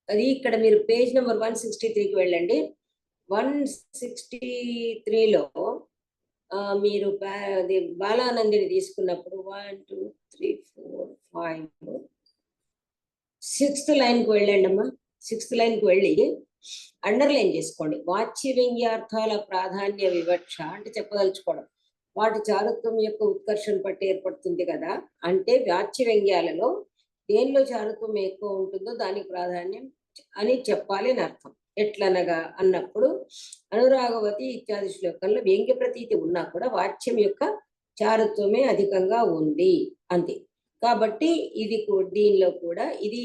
అది ఇక్కడ మీరు పేజ్ నెంబర్ 163కి వెళ్ళండి. 163లో మీరు బాలానందిని తీసుకున్నప్పుడు 1, 2, 3, 4, 5 6th లైన్కి వెళ్ళండి అమ్మా. 6th లైన్కి వెళ్ళి అండర్లైన్ చేసుకోండి. వాచ్య వ్యంగ్యార్థాల ప్రాధాన్య వివక్ష అంటే చెప్పదలుచుకోవడం, వాటి చారుత్వం యొక్క ఉత్కర్షణ పట్టి ఏర్పడుతుంది కదా. అంటే వాచ్య వ్యంగ్యాలలో దేనిలో చారుత్వం ఎక్కువ ఉంటుందో దానికి ప్రాధాన్యం అని చెప్పాలి అని అర్థం. ఎట్లనగా అన్నప్పుడు అనురాగవతి ఇత్యాది శ్లోకంలో వ్యంగ్య ప్రతీతి ఉన్నా కూడా వాచ్యం యొక్క చారుత్వమే అధికంగా ఉంది అంతే. కాబట్టి ఇది దీనిలో కూడా ఇది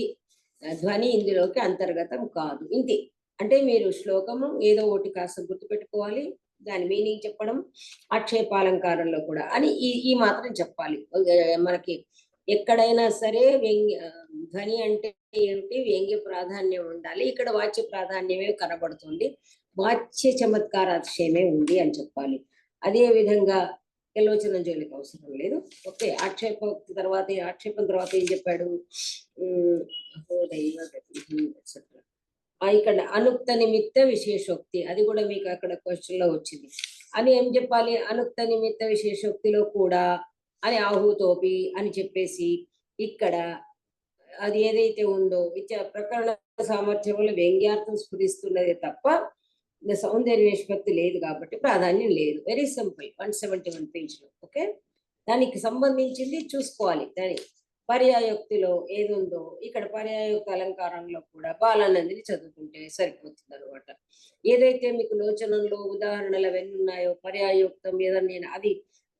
ధ్వని ఇందులోకి అంతర్గతం కాదు ఇంతే. అంటే మీరు శ్లోకము ఏదో ఒకటి కాస్త గుర్తుపెట్టుకోవాలి, దాని మీనింగ్ చెప్పడం, ఆక్షేపాలంకారంలో కూడా అని ఈ మాత్రం చెప్పాలి. మనకి ఎక్కడైనా సరే ధ్వని అంటే ఏమిటి, వ్యంగ్య ప్రాధాన్యం ఉండాలి. ఇక్కడ వాచ్య ప్రాధాన్యమే కనబడుతుంది, వాచ్య చమత్కార అతిశయమే ఉంది అని చెప్పాలి. అదే విధంగా ఆలోచన జోలికి అవసరం లేదు. ఓకే, ఆక్షేపం తర్వాత ఏం చెప్పాడు, ఇక్కడ అనుక్త నిమిత్త విశేషోక్తి, అది కూడా మీకు అక్కడ క్వశ్చన్ లో వచ్చింది. అని ఏం చెప్పాలి, అనుక్త నిమిత్త విశేషోక్తిలో కూడా అని ఆహుతోపి అని చెప్పేసి ఇక్కడ అది ఏదైతే ఉందో ప్రకరణ సామర్థ్యంలో వ్యంగ్యార్థం స్ఫురిస్తున్నదే తప్ప సౌందర్య నిష్పత్తి లేదు కాబట్టి ప్రాధాన్యం లేదు. Very simple. 171 పేజ్లో. ఓకే, దానికి సంబంధించింది చూసుకోవాలి. దాని పర్యాయోక్తిలో ఏది ఉందో ఇక్కడ పర్యాయోక్త అలంకారంలో కూడా బాలానందిని చదువుకుంటే సరిపోతుంది అనమాట. ఏదైతే మీకు లోచనంలో ఉదాహరణలు అవన్నీ ఉన్నాయో పర్యాయోక్తం ఏదన్నా నేను అది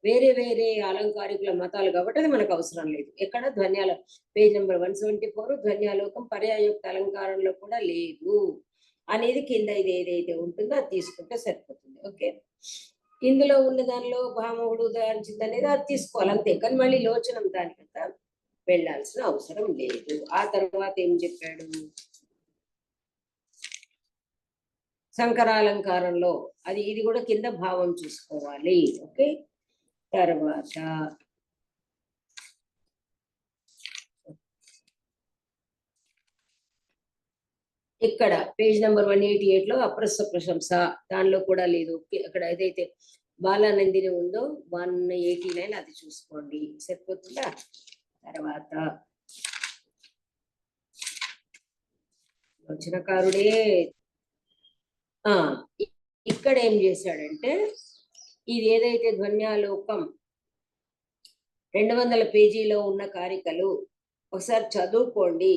వేరే వేరే అలంకారికుల మతాలు కాబట్టి అది మనకు అవసరం లేదు. ఎక్కడ ధ్వన్యాల పేజ్ నెంబర్ 174 ధ్వన్యాలోకం పర్యాయోక్త అలంకారంలో కూడా లేదు అనేది కింద ఇది ఏదైతే ఉంటుందో అది తీసుకుంటే సరిపోతుంది. ఓకే, ఇందులో ఉన్న దానిలో భామవుడు ఉదాహరించింది అనేది అది తీసుకోవాలి అంతే, కానీ మళ్ళీ లోచనం దానికంతా వెళ్ళాల్సిన అవసరం లేదు. ఆ తర్వాత ఏం చెప్పాడు, సంకరాలంకారంలో అది ఇది కూడా కింద భావం చూసుకోవాలి. ఓకే, తర్వాత ఇక్కడ పేజ్ నెంబర్ 188 లో అప్రస్థ ప్రశంస దానిలో కూడా లేదు. అక్కడ ఏదైతే బాలానందిని ఉందో 189 అది చూసుకోండి సరిపోతుందా. తర్వాత వచనకారుడే ఇక్కడ ఏం చేశాడంటే ఇది ఏదైతే ధ్వన్యాలోకం 200 పేజీలో ఉన్న కారికలు ఒకసారి చదువుకోండి.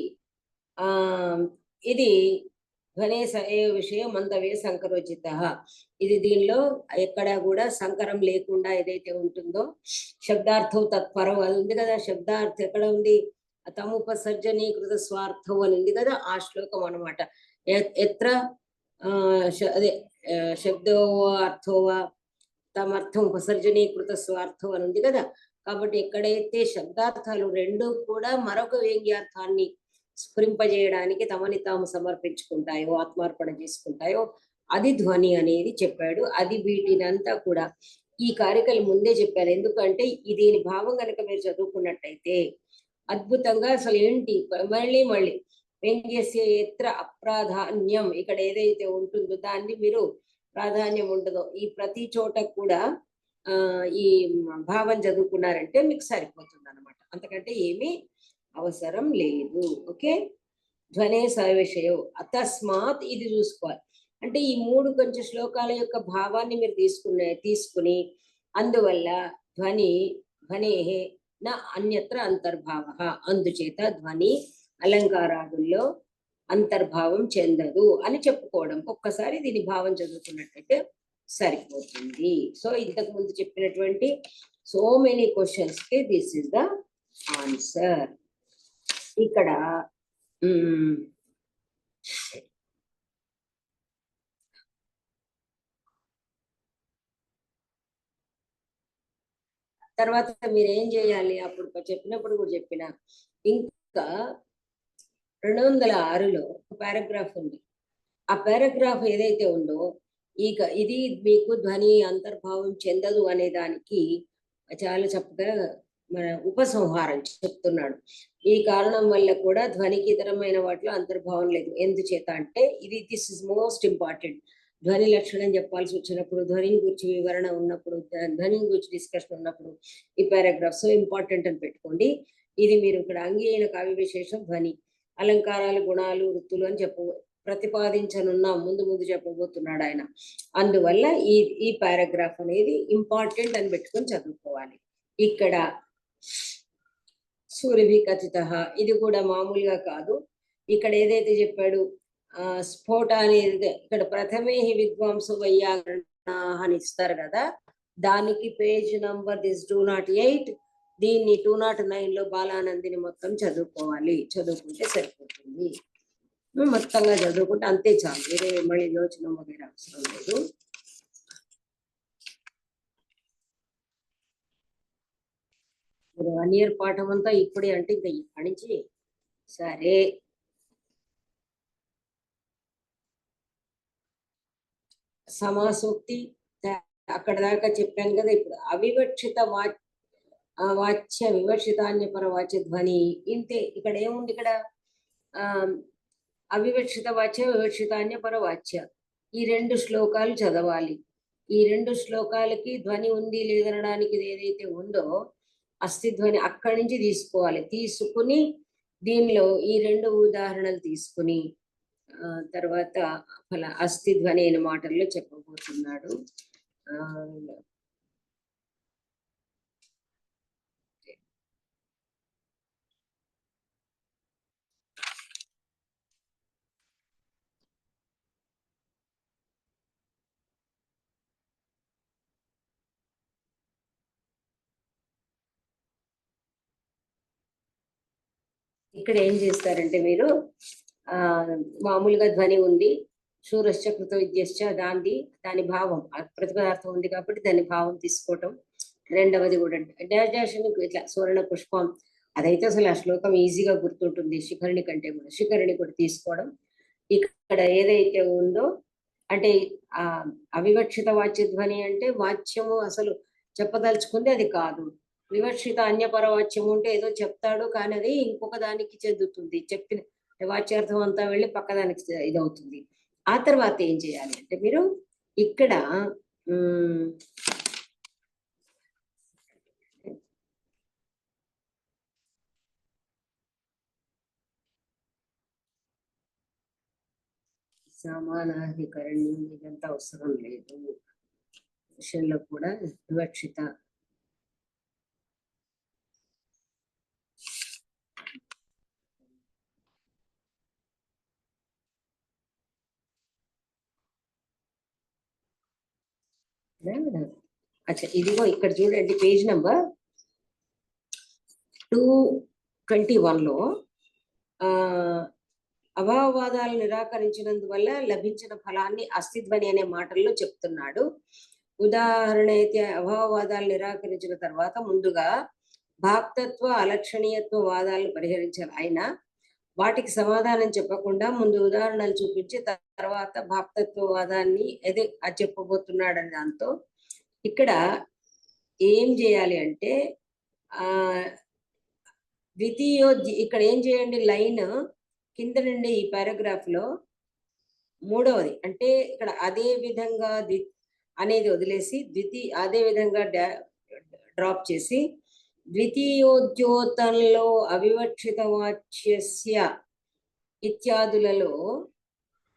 ఇది ధ్వనే విషయం మంతవ్య సంకరోచిత, ఇది దీనిలో ఎక్కడ కూడా సంకరం లేకుండా ఏదైతే ఉంటుందో శబ్దార్థం తత్పరం అది ఉంది కదా, శబ్దార్థం ఎక్కడ ఉంది, తముపసర్జనీకృత స్వార్థం అని ఉంది కదా, ఆ శ్లోకం అనమాట. ఎత్ర అదే శబ్దో అర్థోవా తమర్థం ఉపసర్జనీకృత స్వార్థం అని ఉంది కదా. కాబట్టి ఎక్కడైతే శబ్దార్థాలు రెండు కూడా మరొక వ్యంగ్యార్థాన్ని స్ఫురింపజేయడానికి తమని తాము సమర్పించుకుంటాయో ఆత్మార్పణ చేసుకుంటాయో అది ధ్వని అనేది చెప్పాడు. అది వీటినంతా కూడా ఈ కారికలు ముందే చెప్పారు. ఎందుకంటే దీని భావం కనుక మీరు చదువుకున్నట్టయితే అద్భుతంగా అసలు ఏంటి మళ్ళీ వ్యంగ్యస్య ఎత్ర అప్రాధాన్యం ఇక్కడ ఏదైతే ఉంటుందో దాన్ని మీరు ప్రాధాన్యం ఉండదో ఈ ప్రతి చోట కూడా ఈ భావం చదువుకున్నారంటే మీకు సరిపోతుంది అనమాట, అంతకంటే ఏమీ అవసరం లేదు. ఓకే, ధ్వనే సవిషయం అతస్మాత్ ఇది చూసుకోవాలి. అంటే ఈ 3 కొంచెం శ్లోకాల యొక్క భావాన్ని మీరు తీసుకుని అందువల్ల ధ్వనేహే నా అన్యత్ర అంతర్భావ, అందుచేత ధ్వని అలంకారాదుల్లో అంతర్భావం చెందదు అని చెప్పుకోవడం. ఒక్కసారి దీని భావం చదువుకున్నట్టయితే సరిపోతుంది. సో ఇంతకు ముందు చెప్పినటువంటి సో మెనీ క్వశ్చన్స్ కి దిస్ ఇస్ ద ఆన్సర్. ఇక్కడ తర్వాత మీరు ఏం చేయాలి, అప్పుడు చెప్పినప్పుడు కూడా చెప్పిన ఇంకా 206లో ఒక పారాగ్రాఫ్ ఉంది. ఆ పారాగ్రాఫ్ ఏదైతే ఉందో ఇది మీకు ధ్వని అంతర్భావం చెందదు అనే దానికి చాలా చక్కగా మన ఉపసంహారం చెప్తున్నాడు. ఈ కారణం వల్ల కూడా ధ్వనికి ఇతరమైన వాటిలో అంతర్భావం లేదు. ఎందుచేత అంటే దిస్ ఇస్ మోస్ట్ ఇంపార్టెంట్. ధ్వని లక్షణం చెప్పాల్సి వచ్చినప్పుడు, ధ్వనిని గురించి వివరణ ఉన్నప్పుడు, ధ్వనిని గురించి డిస్కషన్ ఉన్నప్పుడు ఈ పారాగ్రాఫ్ సో ఇంపార్టెంట్ అని పెట్టుకోండి. ఇది మీరు ఇక్కడ అంగీ అయిన కావ్య విశేషం ధ్వని అలంకారాలు గుణాలు వృత్తులు అని ప్రతిపాదించనున్నా ముందు చెప్పబోతున్నాడు ఆయన. అందువల్ల ఈ పారాగ్రాఫ్ అనేది ఇంపార్టెంట్ అని పెట్టుకొని చదువుకోవాలి. ఇక్కడ సూర్యభి కథిత ఇది కూడా మామూలుగా కాదు. ఇక్కడ ఏదైతే చెప్పాడు స్ఫోట అనేది ఇక్కడ ప్రథమే విద్వాంసు వైయాకరణ అని ఇస్తారు కదా, దానికి పేజ్ నంబర్ దిస్ 208, దీన్ని 209 లో బాలానందిని మొత్తం చదువుకోవాలి. చదువుకుంటే సరిపోతుంది. మొత్తంగా చదువుకుంటే అంతే చాలు, వేరే మళ్ళీ యోచన వగైరా అవసరం లేదు. మీరు 1 year పాఠం అంతా ఇప్పుడే అంటే ఇంకా ఇప్పటి నుంచి సరే. సమాసోక్తి అక్కడ దాకా చెప్పాను కదా. ఇప్పుడు అవివక్షిత వాచ్య వివక్షితాన్యపర వాచ్య ధ్వని ఇంతే. ఇక్కడ ఏముంది, ఇక్కడ అవివక్షిత వాచ్య వివక్షితాన్యపర వాచ్య ఈ 2 శ్లోకాలు చదవాలి. ఈ 2 శ్లోకాలకి ధ్వని ఉంది లేదనడానికి ఏదైతే ఉందో అస్థిధ్వని అక్కడి నుంచి తీసుకోవాలి. తీసుకుని దీనిలో ఈ 2 ఉదాహరణలు తీసుకుని తర్వాత అస్థిధ్వని అయిన మాటల్లో చెప్పబోతున్నాడు. ఇక్కడ ఏం చేస్తారంటే మీరు మామూలుగా ధ్వని ఉంది, శూరశ్చ కృత విద్యశ్చ దాని భావం ప్రతిపదార్థం ఉంది కాబట్టి దాని భావం తీసుకోవటం. రెండవది కూడా డాష్ డాష్ ఇట్లా సువర్ణ పుష్పం, అదైతే అసలు ఆ శ్లోకం ఈజీగా గుర్తుంటుంది. శిఖరిణి కంటే కూడా శిఖరిణి కూడా తీసుకోవడం. ఇక్కడ ఏదైతే ఉందో అంటే అవివక్షిత వాచ్య ధ్వని అంటే వాచ్యము అసలు చెప్పదలుచుకుంది అది కాదు. వివక్షిత అన్యపరవాచ్యము అంటే ఏదో చెప్తాడు కానీ అది ఇంకొక దానికి చెందుతుంది. చెప్పిన వాచ్యార్థం అంతా వెళ్ళి పక్కదానికి ఇదవుతుంది. ఆ తర్వాత ఏం చేయాలి అంటే మీరు ఇక్కడ సమానాధికరణ్యం ఇదంతా అవసరం లేదు. విషయంలో కూడా వివక్షిత అచ్చా ఇదిగో ఇక్కడ చూడండి పేజ్ నెంబర్ 221లో అభావవాదాలు నిరాకరించినందువల్ల లభించిన ఫలాన్ని అస్తిధ్వని అనే మాటల్లో చెప్తున్నాడు. ఉదాహరణ అయితే అభావవాదాలు నిరాకరించిన తర్వాత ముందుగా భాక్తత్వ అలక్షణీయత్వ వాదాలను పరిహరించారు. అయినా వాటికి సమాధానం చెప్పకుండా ముందు ఉదాహరణలు చూపించి తర్వాత భాక్తత్వవాదాన్ని అది చెప్పబోతున్నాడని దాంతో ఇక్కడ ఏం చేయాలి అంటే ఇక్కడ ఏం చేయండి, లైన్ కింద నుండి ఈ పారాగ్రాఫ్ లో మూడవది అంటే ఇక్కడ అదే విధంగా అనేది వదిలేసి అదే విధంగా డ్రాప్ చేసి ద్వితీయోద్యోతంలో అవివక్షిత వాచ్యస్య ఇత్యాదులలో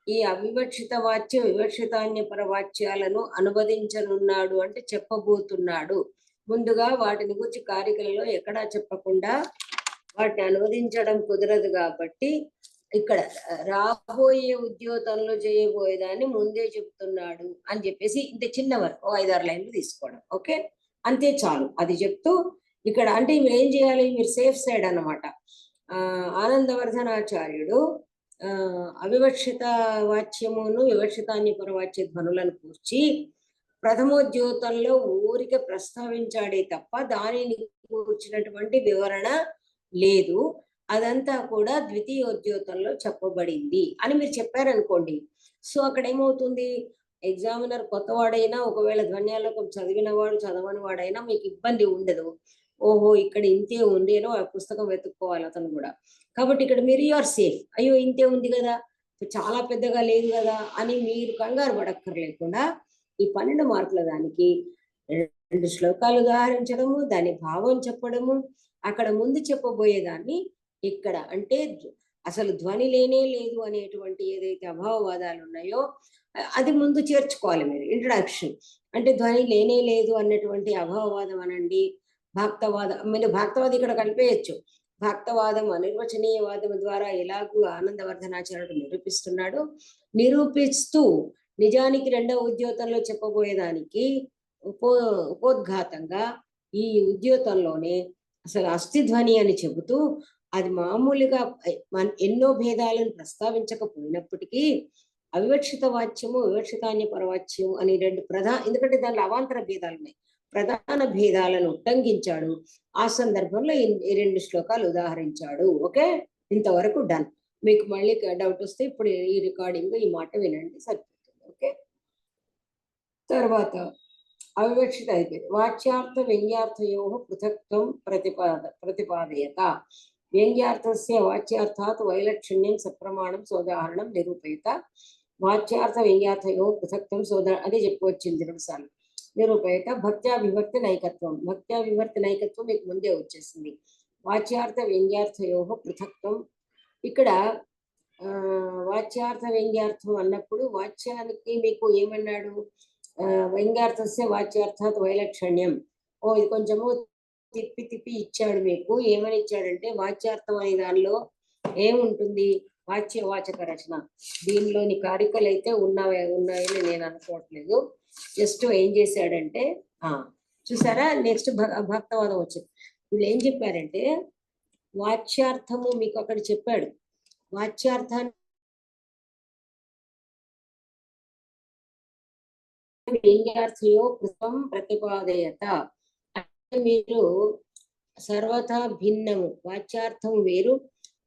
ఈ అవివక్షిత వాచ్య వివక్షితాన్యపర వాచ్యాలను అనువదించనున్నాడు అంటే చెప్పబోతున్నాడు. ముందుగా వాటిని గురించి కారికలలో ఎక్కడా చెప్పకుండా వాటిని అనువదించడం కుదరదు కాబట్టి ఇక్కడ రాబోయే ఉద్యోతంలో చేయబోయేదాన్ని ముందే చెప్తున్నాడు అని చెప్పేసి ఇంత చిన్న వరకు 5-6 లైన్లు తీసుకోవడం. ఓకే, అంతే చాలు. అది చెప్తూ ఇక్కడ అంటే మీరు ఏం చేయాలి, మీరు సేఫ్ సైడ్ అన్నమాట. ఆనందవర్ధనాచార్యుడు అవివక్షిత వాచ్యమును వివక్షితాన్యపర వాచ్య ధ్వనులను కూర్చి ప్రథమోద్యోతంలో ఊరికే ప్రస్తావించాడే తప్ప దానిని కూర్చినటువంటి వివరణ లేదు. అదంతా కూడా ద్వితీయోద్యోతంలో చెప్పబడింది అని మీరు చెప్పారనుకోండి. సో అక్కడ ఏమవుతుంది, ఎగ్జామినర్ కొత్తవాడైనా ఒకవేళ ధ్వన్యాలోకం చదివిన వాడు చదవని వాడైనా మీకు ఇబ్బంది ఉండదు. ఓహో ఇక్కడ ఇంతే ఉంది అని ఆ పుస్తకం వెతుక్కోవాలి అతను కూడా. కాబట్టి ఇక్కడ మీరు యూఆర్ సేఫ్. అయ్యో ఇంతే ఉంది కదా, చాలా పెద్దగా లేదు కదా అని మీరు కంగారు పడక్కర్లేకుండా ఈ 12 మార్కుల దానికి 2 శ్లోకాలు ఉదాహరించడము, దాని భావం చెప్పడము, అక్కడ ముందు చెప్పబోయేదాన్ని ఇక్కడ అంటే అసలు ధ్వని లేనే లేదు అనేటువంటి ఏదైతే అభావవాదాలు ఉన్నాయో అది ముందు చేర్చుకోవాలి మీరు. ఇంట్రడక్షన్ అంటే ధ్వని లేనే లేదు అన్నటువంటి అభావవాదం అనండి, భాక్తవాదం. మీరు భాక్తవాదం ఇక్కడ కలిపేయచ్చు. భాక్తవాదం అనిర్వచనీయవాదం ద్వారా ఎలాగూ ఆనందవర్ధనాచార్యుడు నిరూపిస్తున్నాడు. నిరూపిస్తూ నిజానికి 2వ ఉద్యోతంలో చెప్పబోయేదానికి ఉపోద్ఘాతంగా ఈ ఉద్యోతంలోనే అసలు అస్థిధ్వని అని చెబుతూ అది మామూలుగా ఎన్నో భేదాలను ప్రస్తావించకపోయినప్పటికీ అవివక్షిత వాచ్యము వివక్షితాన్యపర వాచ్యము అని 2 ఎందుకంటే దానిలో అవాంతర భేదాలు ఉన్నాయి, ప్రధాన భేదాలను ఉల్లంఘించాడు. ఆ సందర్భంలో ఈ 2 శ్లోకాలు ఉదాహరించాడు. ఓకే, ఇంతవరకు డన్. మీకు మళ్ళీ డౌట్ వస్తే ఇప్పుడు ఈ రికార్డింగ్ ఈ మాట వినండి, సరిపోతుంది. ఓకే, తర్వాత అవివక్షిత అయిపోయింది. వాచ్యార్థ వ్యంగ్యార్థయో పృథక్త్వం ప్రతిపాదయత. వ్యంగ్యార్థస్య వాచ్యార్థాత్ వైలక్షణ్యం సప్రమాణం సోదాహరణం నిరూపయత. వాచ్యార్థ వ్యంగ్యార్థయో పృథక్త్వం అదే చెప్పుకొచ్చింది 2 సార్లు. నిరూపయత. భక్త్యా విభక్తి నైకత్వం. భక్త్యా విభక్తి నైకత్వం మీకు ముందే వచ్చేసింది. వాచ్యార్థ వ్యంగ్యార్థయో పృథక్త్వం. ఇక్కడ వాచ్యార్థ వ్యంగ్యార్థం అన్నప్పుడు వాచ్యానికి మీకు ఏమన్నాడు, వ్యంగ్యార్థస్య వాచ్యార్థాత్ వైలక్షణ్యం. ఇది కొంచెము తిప్పి ఇచ్చాడు మీకు. ఏమని ఇచ్చాడంటే వాచ్యార్థం అనే దానిలో ఏముంటుంది, వాచ్యవాచక రచన. దీనిలోని కారికలు అయితే ఉన్నాయని నేను అనుకోవట్లేదు. జస్ట్ ఏం వాచ్యార్థము మీకు అక్కడ చెప్పాడు. వాచ్యార్థాన్ని వ్యంగ్యార్థయో కృతం ప్రతిపాదయత అంటే మీరు సర్వథా భిన్నము. వాచ్యార్థం వేరు.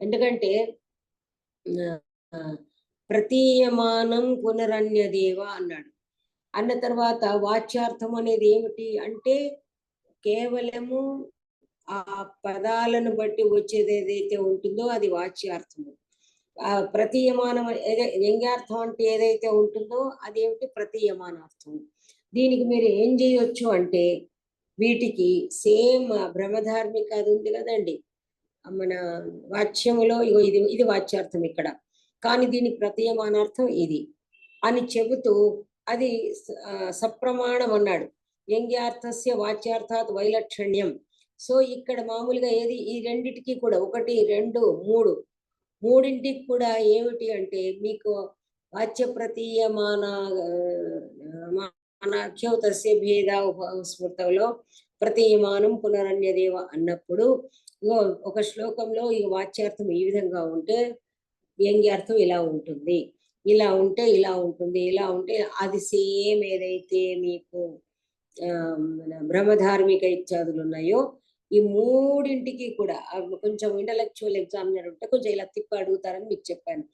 ఎందుకంటే ప్రతీయమానం పునరన్యదేవ అన్నాడు. అన్న తర్వాత వాచ్యార్థం అనేది ఏమిటి అంటే కేవలము ఆ పదాలను బట్టి వచ్చేది ఏదైతే ఉంటుందో అది వాచ్యార్థము. ప్రతీయమానం వ్యంగ్యార్థం అంటే ఏదైతే ఉంటుందో అదేమిటి ప్రతీయమానార్థం. దీనికి మీరు ఏం చేయొచ్చు అంటే వీటికి సేమ్ బ్రహ్మధార్మిక అది ఉంది కదండి మన వాచ్యములో, ఇగో ఇది వాచ్యార్థం ఇక్కడ, కానీ దీని ప్రతీయమానార్థం ఇది అని చెబుతూ అది సప్రమాణం అన్నాడు. వ్యంగ్యార్థస్య వాచ్యార్థాత్ వైలక్షణ్యం. సో ఇక్కడ మామూలుగా ఏది ఈ రెండిటికి కూడా 1, 2, 3 మూడింటికి కూడా ఏమిటి అంటే మీకు వాచ్య ప్రతీయమాన తస్య భేద స్మృతంలో ప్రతీయమానం పునరన్యదేవ అన్నప్పుడు ఒక శ్లోకంలో ఈ వాచ్యార్థం ఈ విధంగా ఉంటే వ్యంగ్యార్థం ఇలా ఉంటుంది, ఇలా ఉంటే ఇలా ఉంటుంది, ఇలా ఉంటే అది సేమ్ ఏదైతే మీకు బ్రహ్మధార్మిక ఇత్యాదులు ఉన్నాయో ఈ మూడింటికి కూడా కొంచెం ఇంటలెక్చువల్ ఎగ్జామినర్ ఉంటే కొంచెం ఇలా తిప్పి అడుగుతారని మీకు చెప్పాను.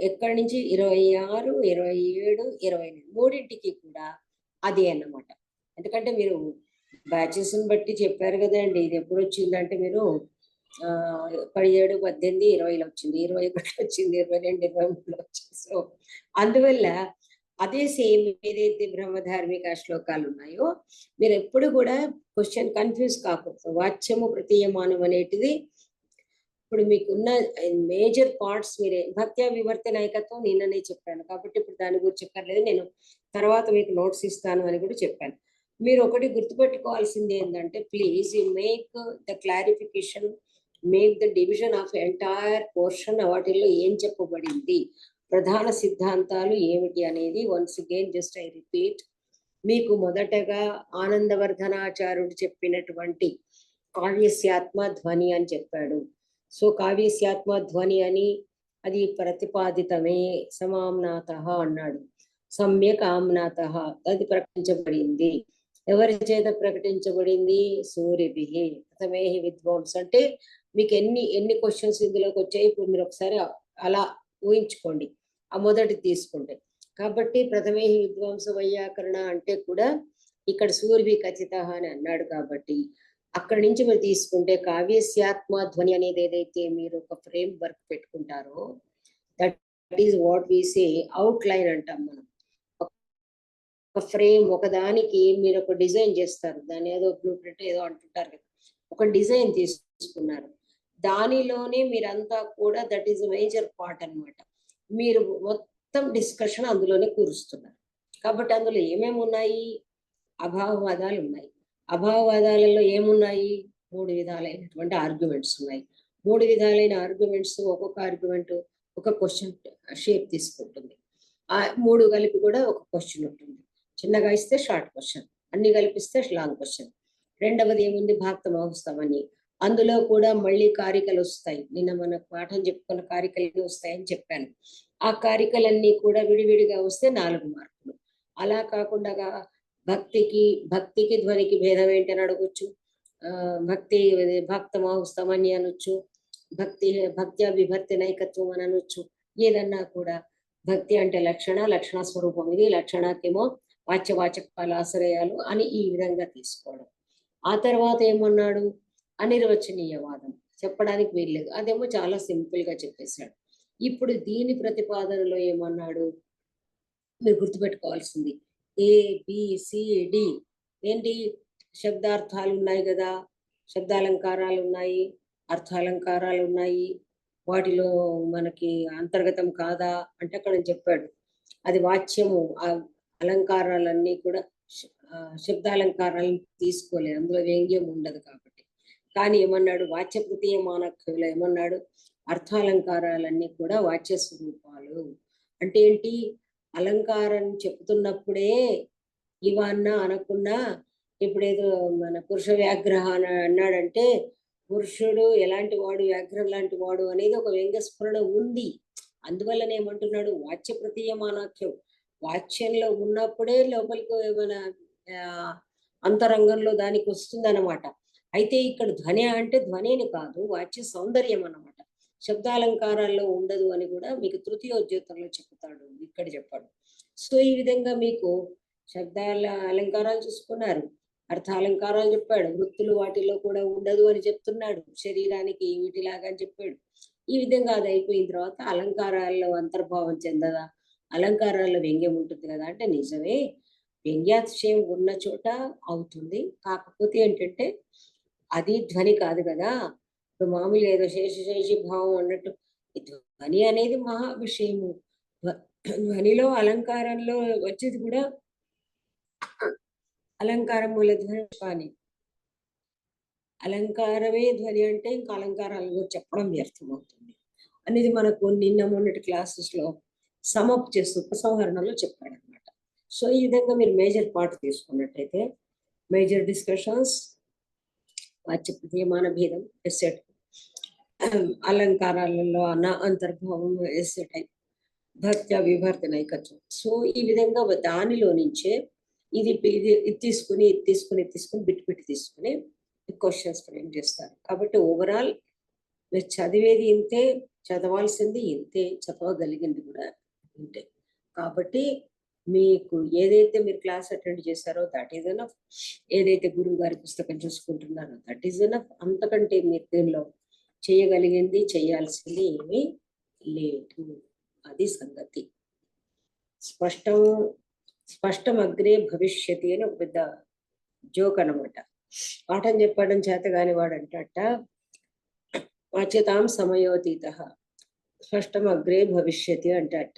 ఎక్కడి నుంచి 26, 27, 28 మూడింటికి కూడా అదే అన్నమాట. ఎందుకంటే మీరు బ్యాచెస్ బట్టి చెప్పారు కదండి. ఇది ఎప్పుడు వచ్చిందంటే మీరు 17, 18, 20లో వచ్చింది, 21 వచ్చింది, 22, 23లో వచ్చింది. సో అందువల్ల అదే సేమ్ ఏదైతే బ్రహ్మధార్మిక శ్లోకాలు ఉన్నాయో మీరు ఎప్పుడు కూడా క్వశ్చన్ కన్ఫ్యూజ్ కాకూడదు. వాచ్యము ప్రతీయమానం అనేటిది ఇప్పుడు మీకున్న మేజర్ పార్ట్స్ మీరే భక్త్యా వివర్త నాయకత్వం నిన్ననే చెప్పాను కాబట్టి ఇప్పుడు దాని గురించి చెప్పలేదు. నేను తర్వాత మీకు నోట్స్ ఇస్తాను అని కూడా చెప్పాను. మీరు ఒకటి గుర్తుపెట్టుకోవాల్సింది ఏంటంటే please you make the clarification, make the division of entire portion. వాటిల్లో ఏం చెప్పబడింది, ప్రధాన సిద్ధాంతాలు ఏమిటి అనేది once again just I repeat. మీకు మొదటగా ఆనందవర్ధనాచార్యుడు చెప్పినటువంటి కావ్యస్యాత్మ ధ్వని అని చెప్పాడు. సో కావ్యస్యాత్మ ధ్వని అని అది ప్రతిపాదితమే, సమామ్నాత అన్నాడు. సమ్యక్ ఆమ్నాత అది ప్రకటించబడింది. ఎవరి చేత ప్రకటించబడింది? సూర్యభిహి ప్రథమేహి విద్వాంస్. అంటే మీకు ఎన్ని క్వశ్చన్స్ ఇందులోకి వచ్చాయి ఇప్పుడు మీరు ఒకసారి అలా ఊహించుకోండి ఆ మొదటి తీసుకుంటే. కాబట్టి ప్రథమేహి విద్వాంస వైయాకరణ అంటే కూడా ఇక్కడ సూర్యభి ఖచ్చిత అని అన్నాడు. కాబట్టి అక్కడి నుంచి మీరు తీసుకుంటే కావ్యస్యాత్మ ధ్వని అనేది ఏదైతే మీరు ఒక ఫ్రేమ్ వర్క్ పెట్టుకుంటారో that is what we say outline అంటాం మనం. ఒక ఫ్రేమ్ ఒకదానికి మీరు ఒక డిజైన్ చేస్తారు, దాని ఏదో బ్లూ ప్రింట్ ఏదో అంటుంటారు కదా, ఒక డిజైన్ తీసుకున్నారు, దానిలోనే మీరంతా కూడా దట్ ఈస్ మేజర్ పార్ట్ అన్నమాట. మీరు మొత్తం డిస్కషన్ అందులోనే కూరుస్తున్నారు. కాబట్టి అందులో ఏమేమి ఉన్నాయి? అభావవాదాలు ఉన్నాయి. అభావవాదాలలో ఏమున్నాయి? 3 విధాలైనటువంటి ఆర్గ్యుమెంట్స్ ఉన్నాయి. 3 విధాలైన ఆర్గ్యుమెంట్స్, ఒక్కొక్క ఆర్గ్యుమెంట్ ఒక క్వశ్చన్ షేప్ తీసుకుంటుంది. ఆ 3 కలిపి కూడా ఒక క్వశ్చన్ ఉంటుంది. చిన్నగా ఇస్తే షార్ట్ క్వశ్చన్, అన్ని కలిపిస్తే లాంగ్ క్వశ్చన్. రెండవది ఏముంది? భాక్తమహోత్సవని, అందులో కూడా మళ్ళీ కారికలు వస్తాయి. నిన్న మన పాఠం చెప్పుకున్న కారికలు వస్తాయని చెప్పాను. ఆ కారికలన్నీ కూడా విడివిడిగా వస్తే 4 మార్కులు. అలా కాకుండా భక్తికి ధ్వనికి భేదం ఏంటని అడగొచ్చు. భక్తి భక్తమహోత్సవని అనొచ్చు, భక్త్యా విభక్తి నైకత్వం అని అనొచ్చు. ఏదన్నా కూడా భక్తి అంటే లక్షణ స్వరూపం ఇది, లక్షణకేమో వాచ్యవాచకాల ఆశ్రయాలు అని ఈ విధంగా తీసుకోవడం. ఆ తర్వాత ఏమన్నాడు? అనిర్వచనీయవాదం చెప్పడానికి వీల్లేదు, అదేమో చాలా సింపుల్ గా చెప్పేశాడు. ఇప్పుడు దీని ప్రతిపాదనలో ఏమన్నాడు మీరు గుర్తుపెట్టుకోవాల్సింది ABCD ఏంటి? శబ్దార్థాలు ఉన్నాయి కదా, శబ్దాలంకారాలు ఉన్నాయి, అర్థాలంకారాలు ఉన్నాయి. వాటిలో మనకి అంతర్గతం కాదా అంటే అక్కడ చెప్పాడు అది వాచ్యము. ఆ అలంకారాలన్నీ కూడా శబ్దాలంకారాలను తీసుకోలేదు, అందులో వ్యంగ్యం ఉండదు కాబట్టి. కానీ ఏమన్నాడు? వాచ్య ప్రతీయమానఖ్యంలో ఏమన్నాడు? అర్థాలంకారాలన్నీ కూడా వాచ్య స్వరూపాలు. అంటే ఏంటి? అలంకారం చెప్తున్నప్పుడే ఇవన్నా అనకుండా, ఇప్పుడేదో మన పురుష వ్యాఘ్రహ అన్నాడంటే పురుషుడు ఎలాంటి వాడు, వ్యాఘ్రం లాంటి వాడు అనేది ఒక వ్యంగ్యస్ఫురణ ఉంది. అందువల్లనే ఏమంటున్నాడు, వాచ్య ప్రతీయమానాఖ్యం. వాచ్యంలో ఉన్నప్పుడే లోపలికి మన అంతరంగంలో దానికి వస్తుందన్నమాట. అయితే ఇక్కడ ధ్వని అంటే ధ్వని అని కాదు, వాచ్య సౌందర్యం అన్నమాట. శబ్దాలంకారాల్లో ఉండదు అని కూడా మీకు తృతీయోద్యోతంలో చెప్తాడు, ఇక్కడ చెప్పాడు. సో ఈ విధంగా మీకు శబ్దాల అలంకారాలు చూసుకున్నారు, అర్థాలంకారాలు చెప్పాడు, వృత్తులు వాటిలో కూడా ఉండదు అని చెప్తున్నాడు, శరీరానికి వీటిలాగా అని చెప్పాడు. ఈ విధంగా అది అయిపోయిన తర్వాత అలంకారాల్లో అంతర్భావం చెందదా, అలంకారాల్లో వ్యంగ్యం ఉంటుంది కదా అంటే నిజమే, వ్యంగ్యాతిశయం ఉన్న చోట అవుతుంది. కాకపోతే ఏంటంటే అది ధ్వని కాదు కదా. ఇప్పుడు మామూలుగా ఏదో శేషి భావం అన్నట్టు ఈ ధ్వని అనేది మహా విషయము. ధ్వనిలో అలంకారంలో వచ్చేది కూడా అలంకారం మూల ధ్వని కానీ అలంకారమే ధ్వని అంటే ఇంకా అలంకారాలు చెప్పడం వ్యర్థమవుతుంది అనేది మనకు నిన్న మొన్నటి క్లాసెస్ లో సమప్ చేస్తూ ఉపసంహరణలో చెప్పాడు అనమాట. సో ఈ విధంగా మీరు మేజర్ పార్ట్ తీసుకున్నట్టయితే మేజర్ డిస్కషన్స్, వాచ్య ప్రతీయమాన భేదం, ఎస్సెట్, అలంకారాలలో అంతర్భావం, ఎస్సెట్, భక్త్య విభర్త నైకత్వం. సో ఈ విధంగా దానిలో నుంచే ఇది తీసుకుని బిట్ తీసుకుని క్వశ్చన్స్ ఫ్రేమ్ చేస్తారు. కాబట్టి ఓవరాల్ మీరు చదివేది ఇంతే, చదవాల్సింది ఇంతే, చదవగలిగింది కూడా ఇంతే. కాబట్టి మీకు ఏదైతే మీరు క్లాస్ అటెండ్ చేశారో దట్ ఈజ్ ఎనఫ్, ఏదైతే గురువు గారి పుస్తకం చూసుకుంటున్నారో దట్ ఈజ్ ఎనఫ్. అంతకంటే మీరు దీనిలో చేయగలిగింది చేయాల్సింది ఏమీ లేదు. అది సంగతి. స్పష్టం అగ్రే భవిష్యతి అని ఒక పెద్ద జోక్ అనమాట. పాఠం చెప్పడం చేత కాని వాడు అంటట, వాచ్యతాం సమయోతీత స్పష్టం అగ్రే భవిష్యతి అంటట.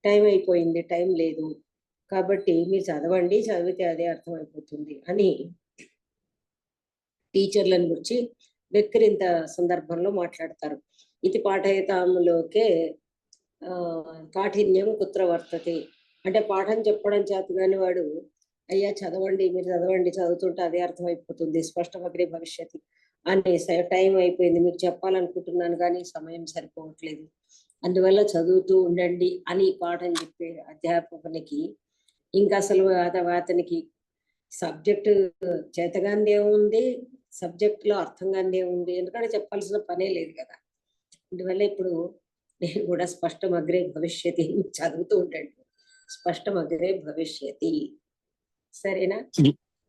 టైం అయిపోయింది, టైం లేదు, కాబట్టి మీరు చదవండి, చదివితే అదే అర్థమైపోతుంది అని టీచర్లను గురించి వెక్కిరింత సందర్భంలో మాట్లాడతారు. ఇది పాఠయతాములోకే కాఠిన్యం కుత్ర వర్తతే అంటే పాఠం చెప్పడం చేత కాని వాడు, అయ్యా చదవండి, మీరు చదవండి, చదువుతుంటే అదే అర్థమైపోతుంది, స్పష్టమగ్రే భవిష్యత్తు అని, టైం అయిపోయింది, మీకు చెప్పాలనుకుంటున్నాను కానీ సమయం సరిపోవట్లేదు, అందువల్ల చదువుతూ ఉండండి అని పాఠం చెప్పే అధ్యాపకునికి ఇంకా అసలు అతనికి సబ్జెక్టు చేతగాందే ఉంది, సబ్జెక్టులో అర్థంగాందే ఉంది, ఎందుకంటే చెప్పాల్సిన పనే లేదు కదా. అందువల్ల ఇప్పుడు నేను కూడా స్పష్టమగ్రే భవిష్యతి చదువుతూ ఉండండి, స్పష్టమగ్రే భవిష్యతి. సరేనా?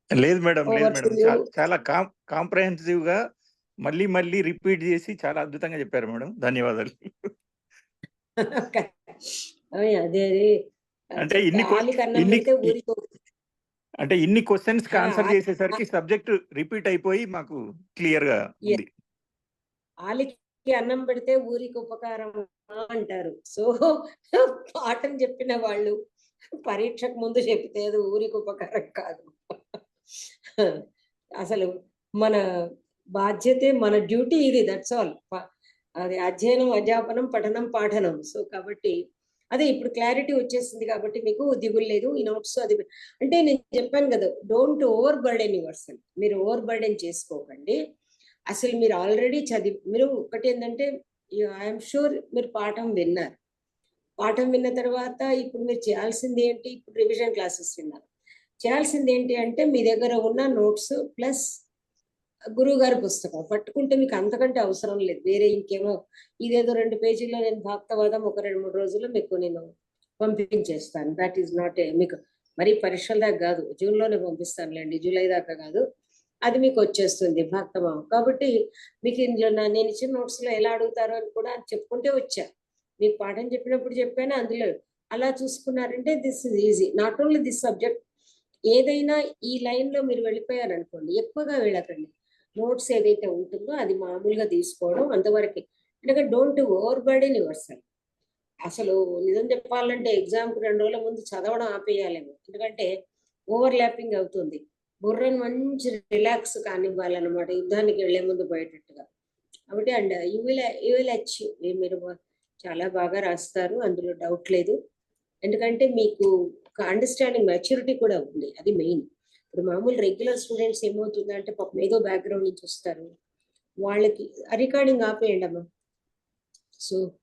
లేదు మేడం, లేదు మేడం, చాలా కాంప్రహెన్సివ్ గా మళ్ళీ మళ్ళీ రిపీట్ చేసి చాలా అద్భుతంగా చెప్పారు మేడం, ధన్యవాదాలు. అదే అంటే ఇన్ని క్వశ్చన్స్ కి ఆన్సర్ చేసేసరికి సబ్జెక్ట్ రిపీట్ అయిపోయి మాకు క్లియర్ గా ఉంది. ఆలికి అన్నం పెడితే ఊరికి ఉపకారం అంటారు. సో పాఠం చెప్పిన వాళ్ళు పరీక్షకు ముందు చెప్తే అది ఊరికి ఉపకారం కాదు. అసలు మన బాధ్యతే, మన డ్యూటీ ఇది, దట్స్ ఆల్. అది అధ్యయనం అధ్యాపనం పఠనం పాఠనం. సో కాబట్టి అదే ఇప్పుడు క్లారిటీ వచ్చేసింది కాబట్టి మీకు దిగులు లేదు. ఈ నోట్స్ అది అంటే నేను చెప్పాను కదా, don't over burden your self. మీరు ఓవర్ బర్డెన్ చేసుకోకండి. అసలు మీరు ఆల్రెడీ మీరు ఒకటి ఏంటంటే ఐఎమ్ షూర్ మీరు పాఠం విన్నారు. పాఠం విన్న తర్వాత ఇప్పుడు మీరు చేయాల్సింది ఏంటి, ఇప్పుడు రివిజన్ క్లాసెస్ విన్నారు, చేయాల్సింది ఏంటి అంటే మీ దగ్గర ఉన్న నోట్స్ ప్లస్ గురువు గారి పుస్తకం పట్టుకుంటే మీకు అంతకంటే అవసరం లేదు. వేరే ఇంకేమో ఇదేదో 2 పేజీల్లో నేను భాక్తవాదం ఒక 2-3 రోజుల్లో మీకు నేను పంపించేస్తాను. దట్ ఈస్ నాట్ మీకు మరీ పరీక్షల దాకా కాదు, జూన్లోనే పంపిస్తానులేండి, జూలై దాకా కాదు, అది మీకు వచ్చేస్తుంది భాక్తవాదం. కాబట్టి మీకు ఇందులో నేను ఇచ్చిన నోట్స్లో ఎలా అడుగుతారో అని కూడా చెప్పుకుంటే వచ్చా. మీకు పాఠం చెప్పినప్పుడు చెప్పాను, అందులో అలా చూసుకున్నారంటే this is easy. Not only this subject, ఏదైనా ఈ లైన్లో మీరు వెళ్ళిపోయారనుకోండి, ఎక్కువగా వెళ్ళకండి. నోట్స్ ఏదైతే ఉంటుందో అది మామూలుగా తీసుకోవడం అంతవరకు. ఎందుకంటే don't over burden your self. అసలు నిజం చెప్పాలంటే ఎగ్జామ్కి 2 రోజుల ముందు చదవడం ఆపేయాలేమో, ఎందుకంటే ఓవర్ ల్యాపింగ్ అవుతుంది. బుర్రను మంచి రిలాక్స్ కానివ్వాలన్నమాట, యుద్ధానికి వెళ్లే ముందు పోయేటట్టుగా. కాబట్టి అండ్ యూ విల్ అచీవ్. మీరు చాలా బాగా రాస్తారు, అందులో డౌట్ లేదు. ఎందుకంటే మీకు ఒక అండర్స్టాండింగ్, మెచ్యూరిటీ కూడా ఉంది, అది మెయిన్. ఇప్పుడు మామూలు రెగ్యులర్ స్టూడెంట్స్ ఏమవుతుందంటే పాపం ఏదో బ్యాక్గ్రౌండ్ నుంచి వస్తారు, వాళ్ళకి రికార్డింగ్ ఆపేయండి అమ్మా. సో